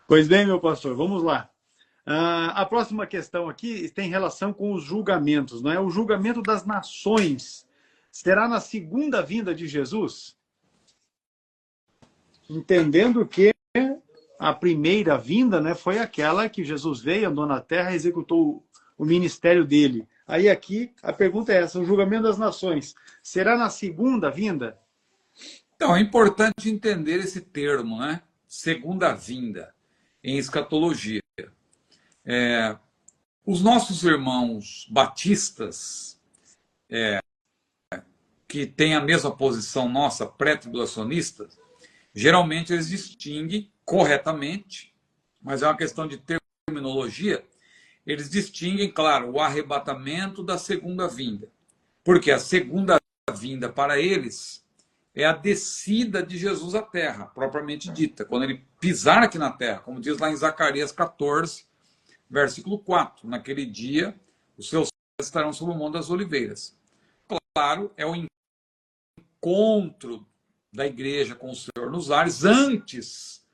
Pois bem, meu pastor, vamos lá. A próxima questão aqui tem relação com os julgamentos, não é? O julgamento das nações será na segunda vinda de Jesus? Entendendo que a primeira vinda, né, foi aquela que Jesus veio, andou na terra e executou o ministério dele. Aí aqui a pergunta é essa, o julgamento das nações será na segunda vinda? Então, é importante entender esse termo, né? Segunda vinda. em escatologia. Os nossos irmãos batistas, que têm a mesma posição nossa, pré-tribulacionistas, geralmente eles distinguem corretamente, mas é uma questão de terminologia, eles distinguem, claro, o arrebatamento da segunda vinda. Porque a segunda vinda para eles é a descida de Jesus à terra, propriamente dita, quando ele pisar aqui na terra, como diz lá em Zacarias 14, versículo 4. Naquele dia, os seus pés estarão sobre o Monte das Oliveiras. Claro, é o encontro da igreja com o Senhor nos ares antes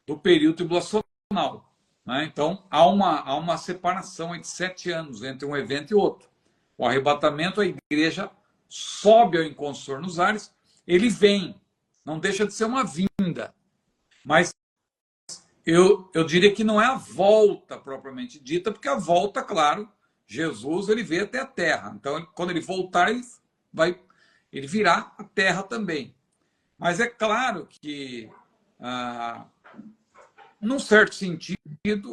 do período tribulacional. Né? Então, há uma separação de 7 anos entre um evento e outro. O arrebatamento, a igreja sobe ao encontro do Senhor nos ares, ele vem, não deixa de ser uma vinda. Mas eu diria que não é a volta propriamente dita, porque a volta, claro, Jesus ele veio até a terra. Então, quando ele voltar, ele virá a terra também. Mas é claro que, num certo sentido,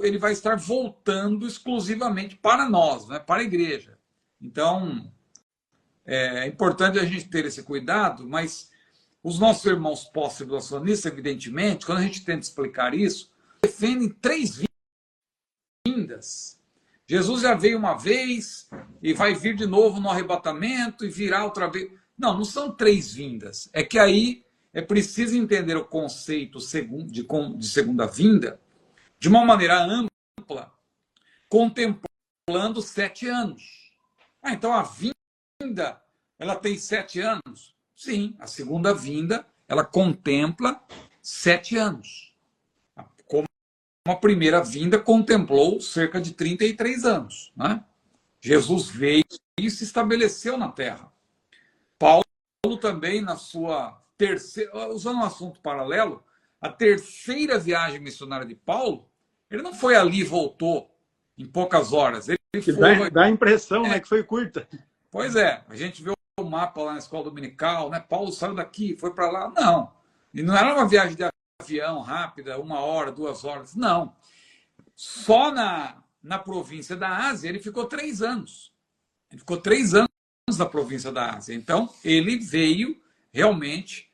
ele vai estar voltando exclusivamente para nós, né, para a igreja. Então, é importante a gente ter esse cuidado, mas os nossos irmãos pós-tribulacionistas, evidentemente, quando a gente tenta explicar isso, defendem 3 vindas. Jesus já veio uma vez e vai vir de novo no arrebatamento e virá outra vez. Não, não são 3 vindas. É que aí é preciso entender o conceito de segunda vinda de uma maneira ampla, contemplando 7 anos. Então a vinda, ela tem 7 anos? Sim, a segunda vinda, ela contempla 7 anos. Como a primeira vinda contemplou cerca de 33 anos. Né? Jesus veio e se estabeleceu na terra. Paulo também, na sua terceira, usando um assunto paralelo, a terceira viagem missionária de Paulo, ele não foi ali e voltou em poucas horas. Ele foi... Dá a impressão, né, que foi curta. Pois é, a gente vê o mapa lá na escola dominical, né? Paulo saiu daqui, foi para lá. Não, e não era uma viagem de avião rápida, 1 hora, 2 horas. Não. Só na província da Ásia ele ficou 3 anos. Ele ficou 3 anos na província da Ásia. Então, ele veio realmente,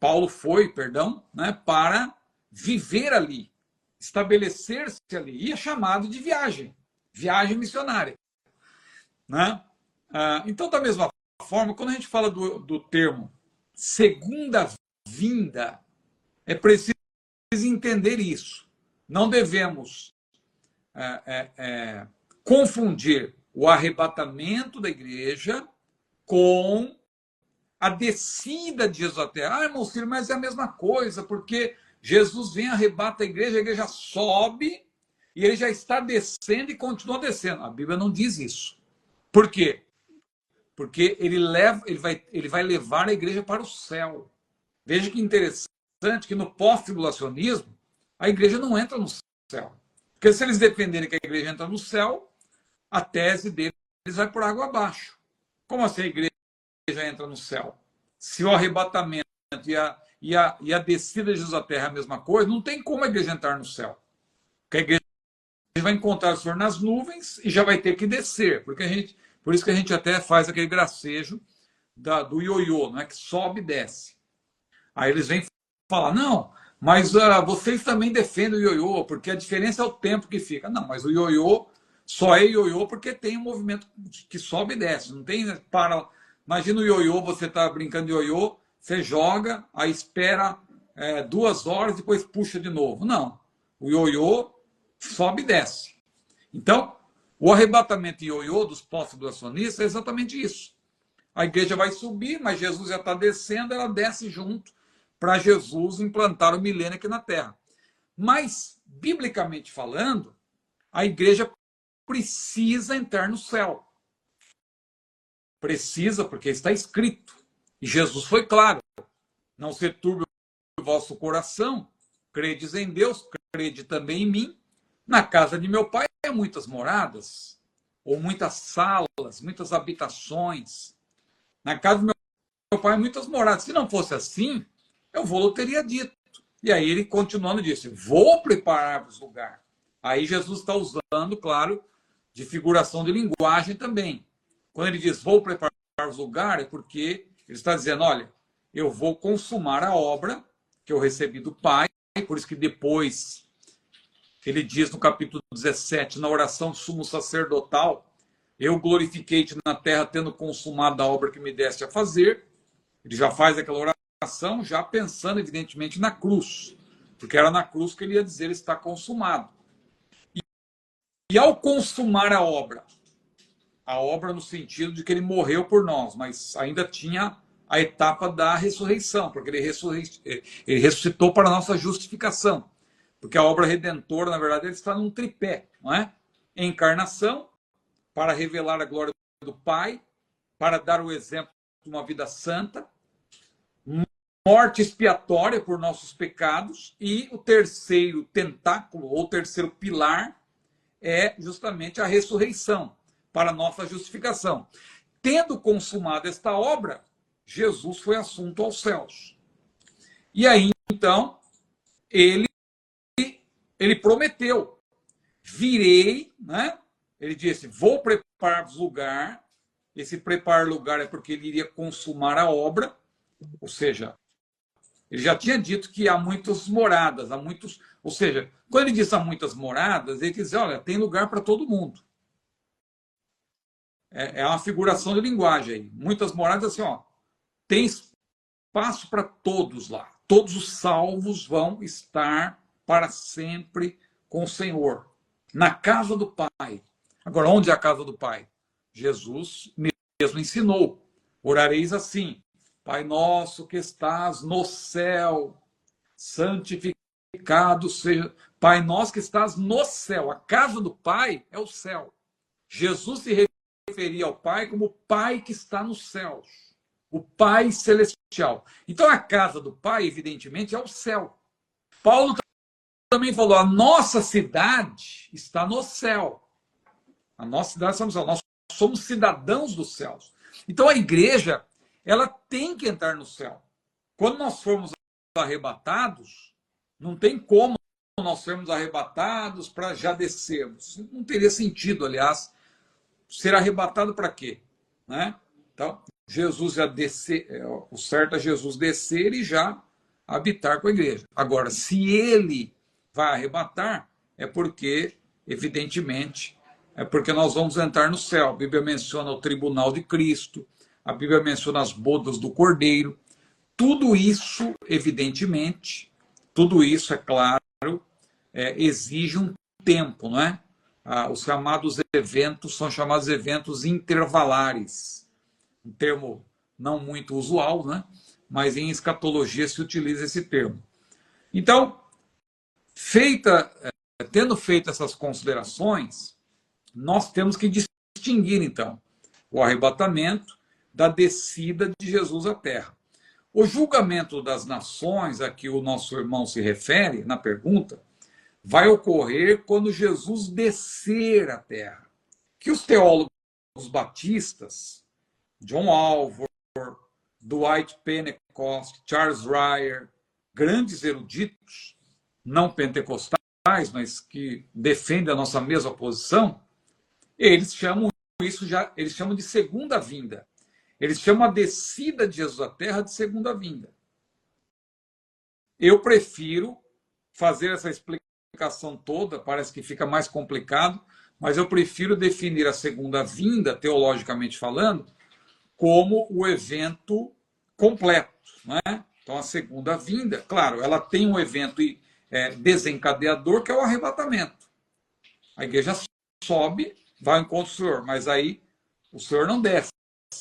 Paulo foi, né, para viver ali, estabelecer-se ali. E é chamado de viagem missionária. Né? Então, da mesma forma, quando a gente fala do termo segunda vinda, é preciso entender isso. Não devemos confundir o arrebatamento da igreja com a descida de Jesus à terra. Irmão Ciro, mas é a mesma coisa, porque Jesus vem, arrebata a igreja sobe e ele já está descendo e continua descendo. A Bíblia não diz isso. Por quê? Porque ele vai levar a igreja para o céu. Veja que interessante que no pós-tribulacionismo a igreja não entra no céu. Porque se eles defenderem que a igreja entra no céu, a tese deles vai por água abaixo. Como assim a igreja entra no céu? Se o arrebatamento e a descida de Jesus à terra é a mesma coisa, não tem como a igreja entrar no céu. Porque a igreja vai encontrar o Senhor nas nuvens e já vai ter que descer. Por isso que a gente até faz aquele gracejo do ioiô, não é? Que sobe e desce. Aí eles vêm falar, não, mas vocês também defendem o ioiô, porque a diferença é o tempo que fica. Não, mas o ioiô só é ioiô porque tem um movimento que sobe e desce. Não tem para. Imagina o ioiô, você está brincando de ioiô, você joga, aí espera 2 horas, depois puxa de novo. Não. O ioiô sobe e desce. Então, o arrebatamento ioiô dos pós-tribulacionistas é exatamente isso. A igreja vai subir, mas Jesus já está descendo, ela desce junto para Jesus implantar o milênio aqui na Terra. Mas, biblicamente falando, a igreja precisa entrar no céu. Precisa, porque está escrito. E Jesus foi claro. Não se turbe o vosso coração, credes em Deus, crede também em mim. Na casa de meu pai há muitas moradas, ou muitas salas, muitas habitações. Na casa do meu pai há muitas moradas. Se não fosse assim, eu vou-lo teria dito. E aí ele continuando disse, vou preparar-vos lugar. Aí Jesus está usando, claro, de figuração de linguagem também. Quando ele diz, vou preparar-vos lugar, é porque ele está dizendo, olha, eu vou consumar a obra que eu recebi do Pai, por isso que depois ele diz no capítulo 17, na oração sumo sacerdotal, eu glorifiquei-te na terra, tendo consumado a obra que me deste a fazer. Ele já faz aquela oração, já pensando, evidentemente, na cruz, porque era na cruz que ele ia dizer, está consumado. E ao consumar a obra no sentido de que ele morreu por nós, mas ainda tinha a etapa da ressurreição, porque ele ressuscitou para a nossa justificação. Porque a obra redentora, na verdade, ele está num tripé, não é? Encarnação, para revelar a glória do Pai, para dar o exemplo de uma vida santa, morte expiatória por nossos pecados, e o terceiro tentáculo, ou terceiro pilar, é justamente a ressurreição, para a nossa justificação. Tendo consumado esta obra, Jesus foi assunto aos céus. E aí, então, ele prometeu, virei, né? Ele disse, vou preparar-vos lugar. Esse preparar lugar é porque ele iria consumar a obra, ou seja, ele já tinha dito que há muitas moradas, ou seja, quando ele diz há muitas moradas, ele quer dizer, olha, tem lugar para todo mundo. É uma figuração de linguagem aí. Muitas moradas, assim, ó, tem espaço para todos lá. Todos os salvos vão estar para sempre com o Senhor, na casa do Pai. Agora, onde é a casa do Pai? Jesus mesmo ensinou. Orareis assim, Pai nosso que estás no céu, santificado seja. Pai nosso que estás no céu. A casa do Pai é o céu. Jesus se referia ao Pai como Pai que está nos céus. O Pai celestial. Então, a casa do Pai, evidentemente, é o céu. Paulo também falou, a nossa cidade está no céu. A nossa cidade está no céu. Nós somos cidadãos dos céus. Então, a igreja, ela tem que entrar no céu. Quando nós formos arrebatados, não tem como nós sermos arrebatados para já descermos. Não teria sentido, aliás, ser arrebatado para quê? Né? Então, Jesus já descer, o certo é Jesus descer e já habitar com a igreja. Agora, se ele vai arrebatar, é porque, evidentemente, é porque nós vamos entrar no céu. A Bíblia menciona o tribunal de Cristo, a Bíblia menciona as bodas do Cordeiro. Tudo isso, evidentemente, tudo isso, é claro, exige um tempo, não é? Os chamados eventos são chamados eventos intervalares. Um termo não muito usual, né? Mas em escatologia se utiliza esse termo. Então, tendo feito essas considerações, nós temos que distinguir, então, o arrebatamento da descida de Jesus à terra. O julgamento das nações, a que o nosso irmão se refere na pergunta, vai ocorrer quando Jesus descer à terra. Que os teólogos batistas, John Alvord, Dwight Pentecost, Charles Ryer, grandes eruditos, não pentecostais, mas que defendem a nossa mesma posição, eles chamam eles chamam de segunda vinda. Eles chamam a descida de Jesus à terra de segunda vinda. Eu prefiro fazer essa explicação toda, parece que fica mais complicado, mas eu prefiro definir a segunda vinda, teologicamente falando, como o evento completo. Né? Então, a segunda vinda, claro, ela tem um evento desencadeador, que é o arrebatamento. A igreja sobe, vai ao encontro do Senhor, mas aí o Senhor não desce.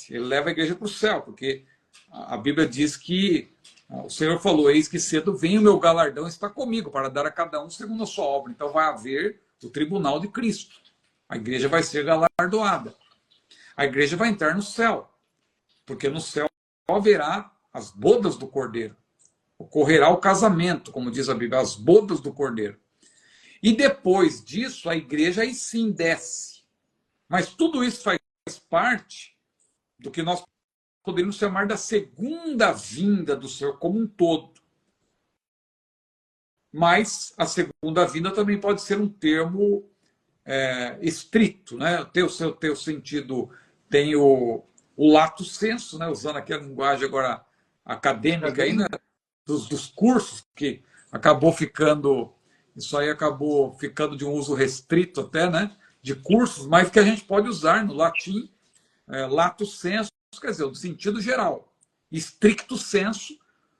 Ele leva a igreja para o céu, porque a Bíblia diz que o Senhor falou, eis que cedo vem o meu galardão está comigo, para dar a cada um segundo a sua obra. Então vai haver o tribunal de Cristo. A igreja vai ser galardoada. A igreja vai entrar no céu, porque no céu haverá as bodas do Cordeiro. Ocorrerá o casamento, como diz a Bíblia, as bodas do Cordeiro. E depois disso, a igreja aí sim desce. Mas tudo isso faz parte do que nós poderíamos chamar da segunda vinda do Senhor como um todo. Mas a segunda vinda também pode ser um termo estrito, né? Tem o sentido, tem o lato sensu, né? Usando aquela linguagem agora acadêmica aí, né? dos cursos, que acabou ficando, isso aí acabou ficando de um uso restrito até, né? De cursos, mas que a gente pode usar no latim, lato sensu, quer dizer, no sentido geral. Stricto sensu,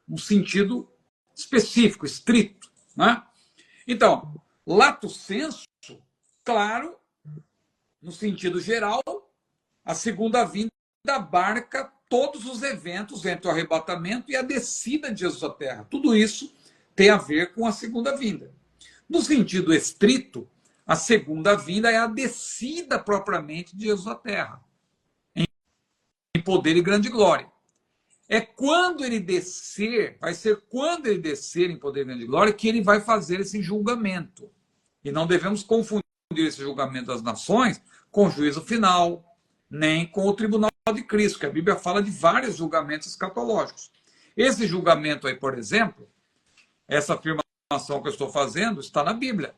um sentido específico, estrito, né? Então, lato sensu, claro, no sentido geral, a segunda vinda abarca todos os eventos entre o arrebatamento e a descida de Jesus à Terra. Tudo isso tem a ver com a segunda vinda. No sentido estrito, a segunda vinda é a descida propriamente de Jesus à Terra, em poder e grande glória. É quando ele descer, vai ser quando ele descer em poder e grande glória, que ele vai fazer esse julgamento. E não devemos confundir esse julgamento das nações com o juízo final, nem com o tribunal de Cristo, que a Bíblia fala de vários julgamentos escatológicos. Esse julgamento aí, por exemplo, essa afirmação que eu estou fazendo, está na Bíblia.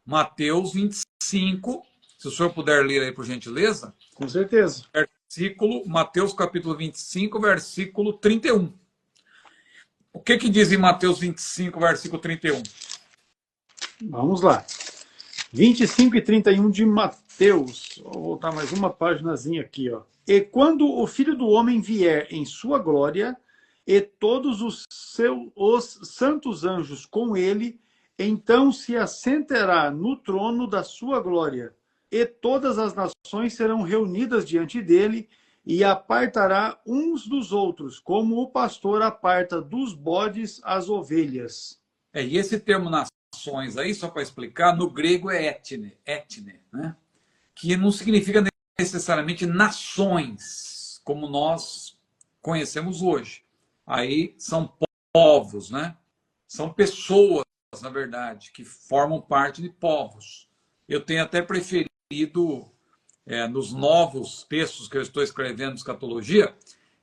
Mateus 25, se o senhor puder ler aí, por gentileza. Com certeza. Mateus capítulo 25, versículo 31. O que diz em Mateus 25, versículo 31? Vamos lá. 25 e 31 de Mateus. Vou voltar mais uma paginazinha aqui, ó. E quando o Filho do Homem vier em sua glória, e todos os santos anjos com ele, então se assentará no trono da sua glória, e todas as nações serão reunidas diante dele, e apartará uns dos outros, como o pastor aparta dos bodes as ovelhas. E esse termo nações aí, só para explicar, no grego é etne, né? Que não significa necessariamente nações, como nós conhecemos hoje. Aí são povos, né? São pessoas, na verdade, que formam parte de povos. Eu tenho até preferido, nos novos textos que eu estou escrevendo de escatologia,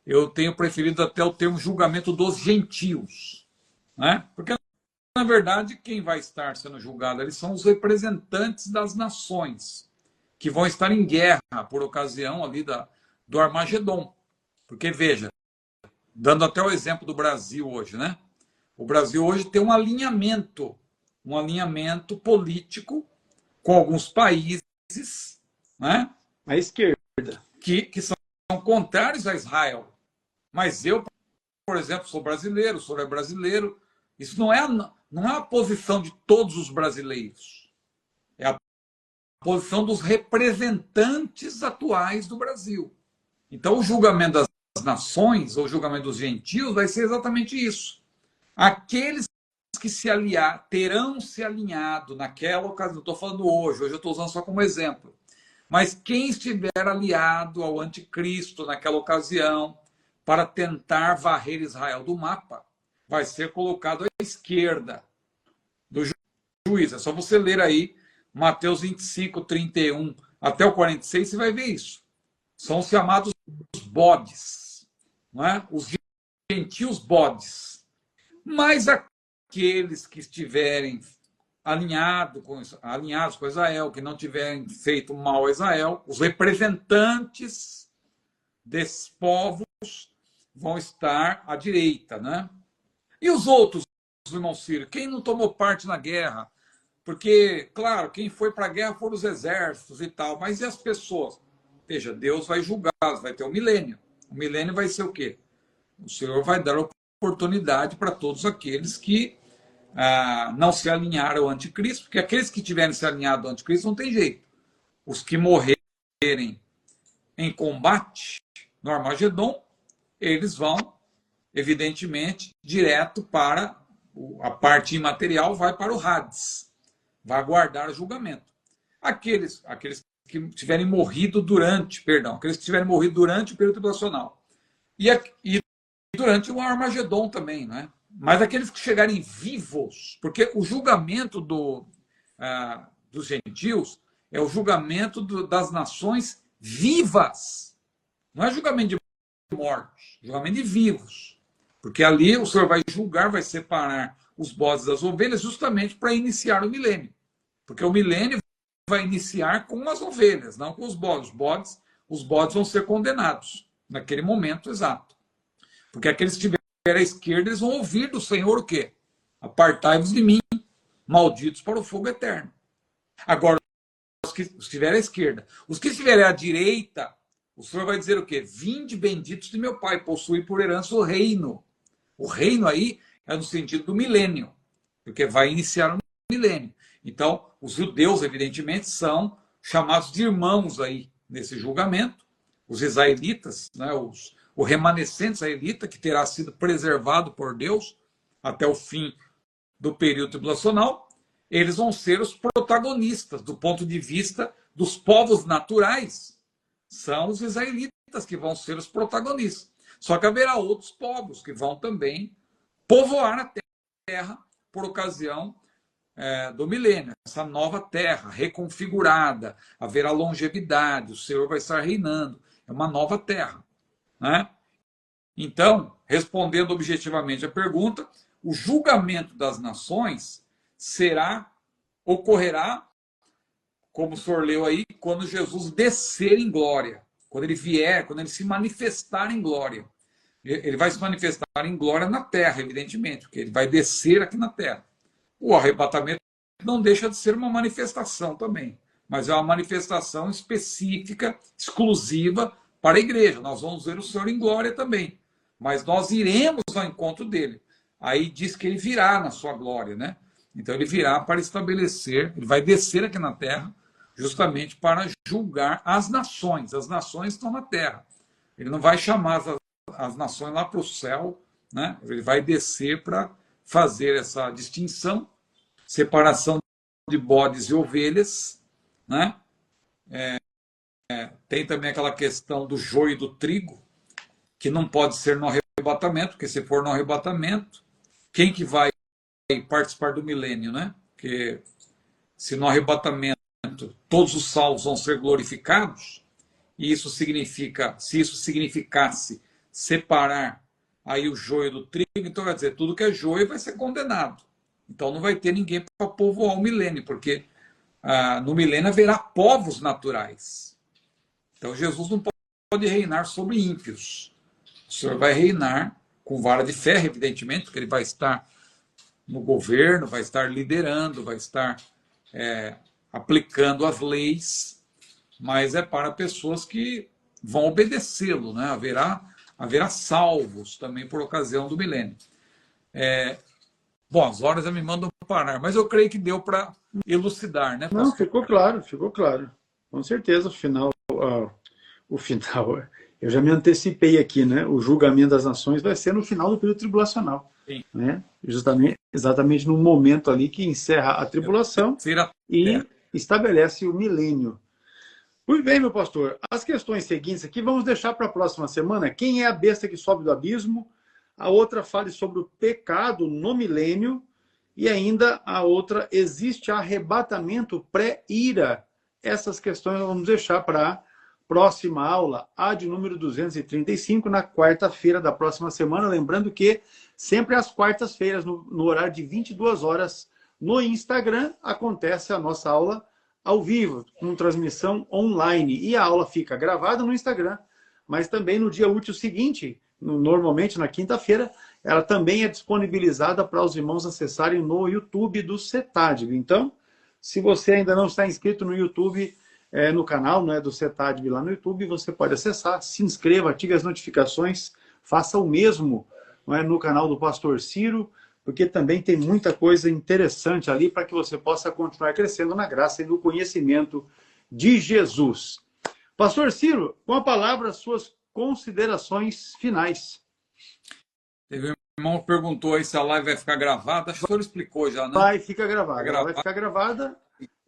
eu tenho preferido até o termo julgamento dos gentios, né? Porque, na verdade, quem vai estar sendo julgado eles são os representantes das nações, que vão estar em guerra por ocasião ali do Armagedon. Porque, veja, dando até o exemplo do Brasil hoje, né? O Brasil hoje tem um alinhamento político com alguns países, né? À esquerda. Que são contrários a Israel. Mas eu, por exemplo, sou brasileiro, o senhor é brasileiro. Isso não é a posição de todos os brasileiros. É a posição dos representantes atuais do Brasil. Então, o julgamento das nações, ou o julgamento dos gentios, vai ser exatamente isso. Aqueles que terão se alinhado naquela ocasião, não estou falando hoje eu estou usando só como exemplo, mas quem estiver aliado ao anticristo naquela ocasião, para tentar varrer Israel do mapa, vai ser colocado à esquerda do juiz. É só você ler aí Mateus 25, 31 até o 46, você vai ver isso. São os chamados bodes, não é? Os gentios bodes. Mas aqueles que estiverem alinhados com Israel, que não tiverem feito mal a Israel, os representantes desses povos vão estar à direita, né? E os outros, irmão Ciro, quem não tomou parte na guerra? Porque, claro, quem foi para a guerra foram os exércitos e tal, mas e as pessoas? Veja, Deus vai julgá-los, vai ter o milênio. O milênio vai ser o quê? O Senhor vai dar oportunidade para todos aqueles que não se alinharam ao anticristo, porque aqueles que tiverem se alinhado ao anticristo não tem jeito. Os que morrerem em combate no Armagedon, eles vão, evidentemente, direto para a parte imaterial, vai para o Hades, vai aguardar o julgamento. Aqueles que tiverem morrido aqueles que tiverem morrido durante o período tribulacional e durante o Armagedon também, né? Mas aqueles que chegarem vivos, porque o julgamento dos gentios é o julgamento das nações vivas, não é julgamento de mortos, julgamento de vivos. Porque ali o Senhor vai julgar, vai separar os bodes e as ovelhas justamente para iniciar o milênio. Porque o milênio vai iniciar com as ovelhas, não com os bodes. Os bodes vão ser condenados naquele momento exato. Porque aqueles que estiverem à esquerda, eles vão ouvir do Senhor o quê? Apartai-vos de mim, malditos para o fogo eterno. Agora, os que estiverem à esquerda. Os que estiverem à direita, o Senhor vai dizer o quê? Vinde benditos de meu Pai, possui por herança o reino. O reino aí é no sentido do milênio, porque vai iniciar o milênio. Então, os judeus, evidentemente, são chamados de irmãos aí nesse julgamento. Os israelitas, né, o remanescente israelita, que terá sido preservado por Deus até o fim do período tribulacional, eles vão ser os protagonistas do ponto de vista dos povos naturais. São os israelitas que vão ser os protagonistas. Só que haverá outros povos que vão também povoar a terra por ocasião do milênio, essa nova terra reconfigurada, haverá longevidade, o Senhor vai estar reinando, é uma nova terra, né? Então, respondendo objetivamente a pergunta, o julgamento das nações ocorrerá, como o senhor leu aí, quando Jesus descer em glória, quando ele vier, quando ele se manifestar em glória. Ele vai se manifestar em glória na terra, evidentemente, porque ele vai descer aqui na terra. O arrebatamento não deixa de ser uma manifestação também, mas é uma manifestação específica, exclusiva para a igreja. Nós vamos ver o Senhor em glória também, mas nós iremos ao encontro dele. Aí diz que ele virá na sua glória, né? Então ele virá para estabelecer, ele vai descer aqui na terra, justamente para julgar as nações. As nações estão na terra. Ele não vai chamar as nações lá para o céu, né? Ele vai descer para fazer essa distinção, separação de bodes e ovelhas, né? Tem também aquela questão do joio e do trigo, que não pode ser no arrebatamento, porque se for no arrebatamento, quem que vai participar do milênio, né? Porque se no arrebatamento todos os salvos vão ser glorificados, e isso significa, se isso significasse separar aí o joio do trigo, então quer dizer, tudo que é joio vai ser condenado. Então não vai ter ninguém para povoar o milênio, porque no milênio haverá povos naturais. Então Jesus não pode reinar sobre ímpios. O Senhor vai reinar com vara de ferro, evidentemente, porque ele vai estar no governo, vai estar liderando, vai estar aplicando as leis, mas é para pessoas que vão obedecê-lo, né? Haverá salvos também por ocasião do milênio. Bom, as horas já me mandam parar, mas eu creio que deu para elucidar, né, pastor? Não, ficou claro. Com certeza, o final, eu já me antecipei aqui, né? O julgamento das nações vai ser no final do período tribulacional. Sim. Né? Exatamente no momento ali que encerra a tribulação e estabelece o milênio. Muito bem, meu pastor. As questões seguintes aqui vamos deixar para a próxima semana. Quem é a besta que sobe do abismo? A outra fale sobre o pecado no milênio. E ainda a outra, existe arrebatamento pré-ira? Essas questões nós vamos deixar para a próxima aula, a de número 235, na quarta-feira da próxima semana. Lembrando que sempre às quartas-feiras, no horário de 22 horas, no Instagram, acontece a nossa aula ao vivo, com transmissão online. E a aula fica gravada no Instagram, mas também no dia útil seguinte, normalmente na quinta-feira, ela também é disponibilizada para os irmãos acessarem no YouTube do CETADB. Então, se você ainda não está inscrito no YouTube, no canal, né, do CETADB lá no YouTube, você pode acessar, se inscreva, ative as notificações, faça o mesmo, não é, no canal do Pastor Ciro, porque também tem muita coisa interessante ali para que você possa continuar crescendo na graça e no conhecimento de Jesus. Pastor Ciro, com a palavra, suas considerações finais. Teve um irmão que perguntou aí se a live vai ficar gravada. Acho que o senhor explicou já, né? Vai ficar gravada. Ela vai ficar gravada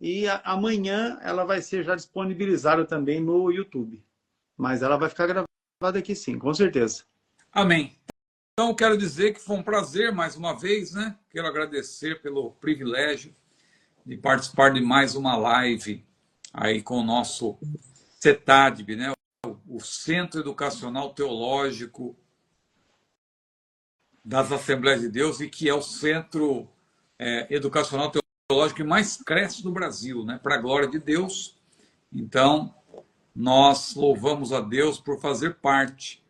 e amanhã ela vai ser já disponibilizada também no YouTube. Mas ela vai ficar gravada aqui sim, com certeza. Amém. Então, quero dizer que foi um prazer mais uma vez, né? Quero agradecer pelo privilégio de participar de mais uma live aí com o nosso CETADB, né? O Centro Educacional Teológico das Assembleias de Deus e que é o centro educacional teológico que mais cresce no Brasil, né? Para a glória de Deus. Então, nós louvamos a Deus por fazer parte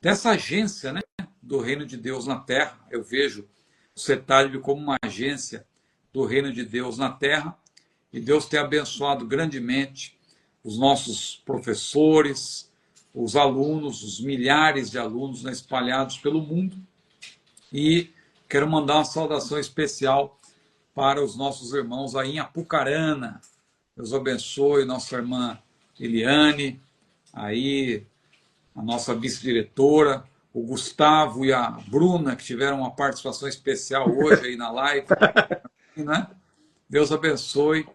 dessa agência, né, do Reino de Deus na Terra. Eu vejo o CETAD como uma agência do Reino de Deus na Terra, e Deus tem abençoado grandemente os nossos professores, os alunos, os milhares de alunos, né, espalhados pelo mundo. E quero mandar uma saudação especial para os nossos irmãos aí em Apucarana. Deus abençoe nossa irmã Eliane, aí a nossa vice-diretora, o Gustavo e a Bruna, que tiveram uma participação especial hoje aí na live, né? Deus abençoe.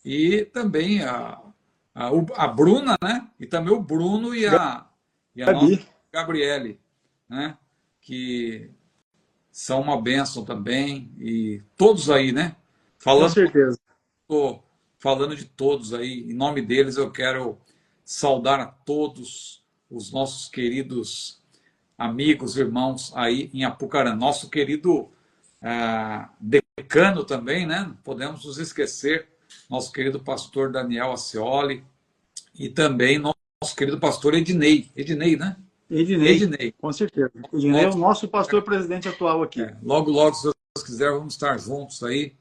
E também a Bruna, né? E também o Bruno e a nossa Gabi. Gabriele, né? Que são uma bênção também. E todos aí, né? Com certeza. Falando de todos aí, em nome deles eu quero saudar a todos os nossos queridos amigos, irmãos aí em Apucarana. Nosso querido decano também, né? Não podemos nos esquecer, nosso querido pastor Daniel Acioli e também nosso querido pastor Ednei. Ednei, né? Ednei, com certeza. Ednei é o nosso pastor presidente atual aqui. Logo, logo, se Deus quiser, vamos estar juntos aí,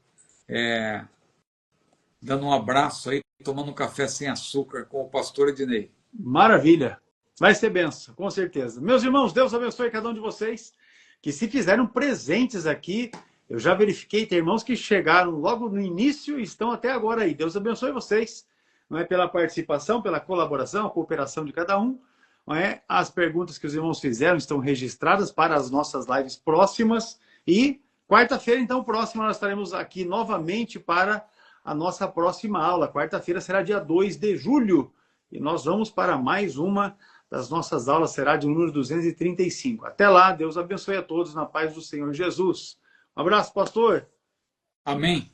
dando um abraço aí, tomando um café sem açúcar com o pastor Ednei. Maravilha. Vai ser benção, com certeza. Meus irmãos, Deus abençoe cada um de vocês que se fizeram presentes aqui. Eu já verifiquei, tem irmãos que chegaram logo no início e estão até agora aí. Deus abençoe vocês, não é, pela participação, pela colaboração, a cooperação de cada um. Não é? As perguntas que os irmãos fizeram estão registradas para as nossas lives próximas. E quarta-feira, então, próxima, nós estaremos aqui novamente para a nossa próxima aula. Quarta-feira será dia 2 de julho. E nós vamos para mais uma das nossas aulas, será de número 235. Até lá, Deus abençoe a todos na paz do Senhor Jesus. Um abraço, pastor. Amém.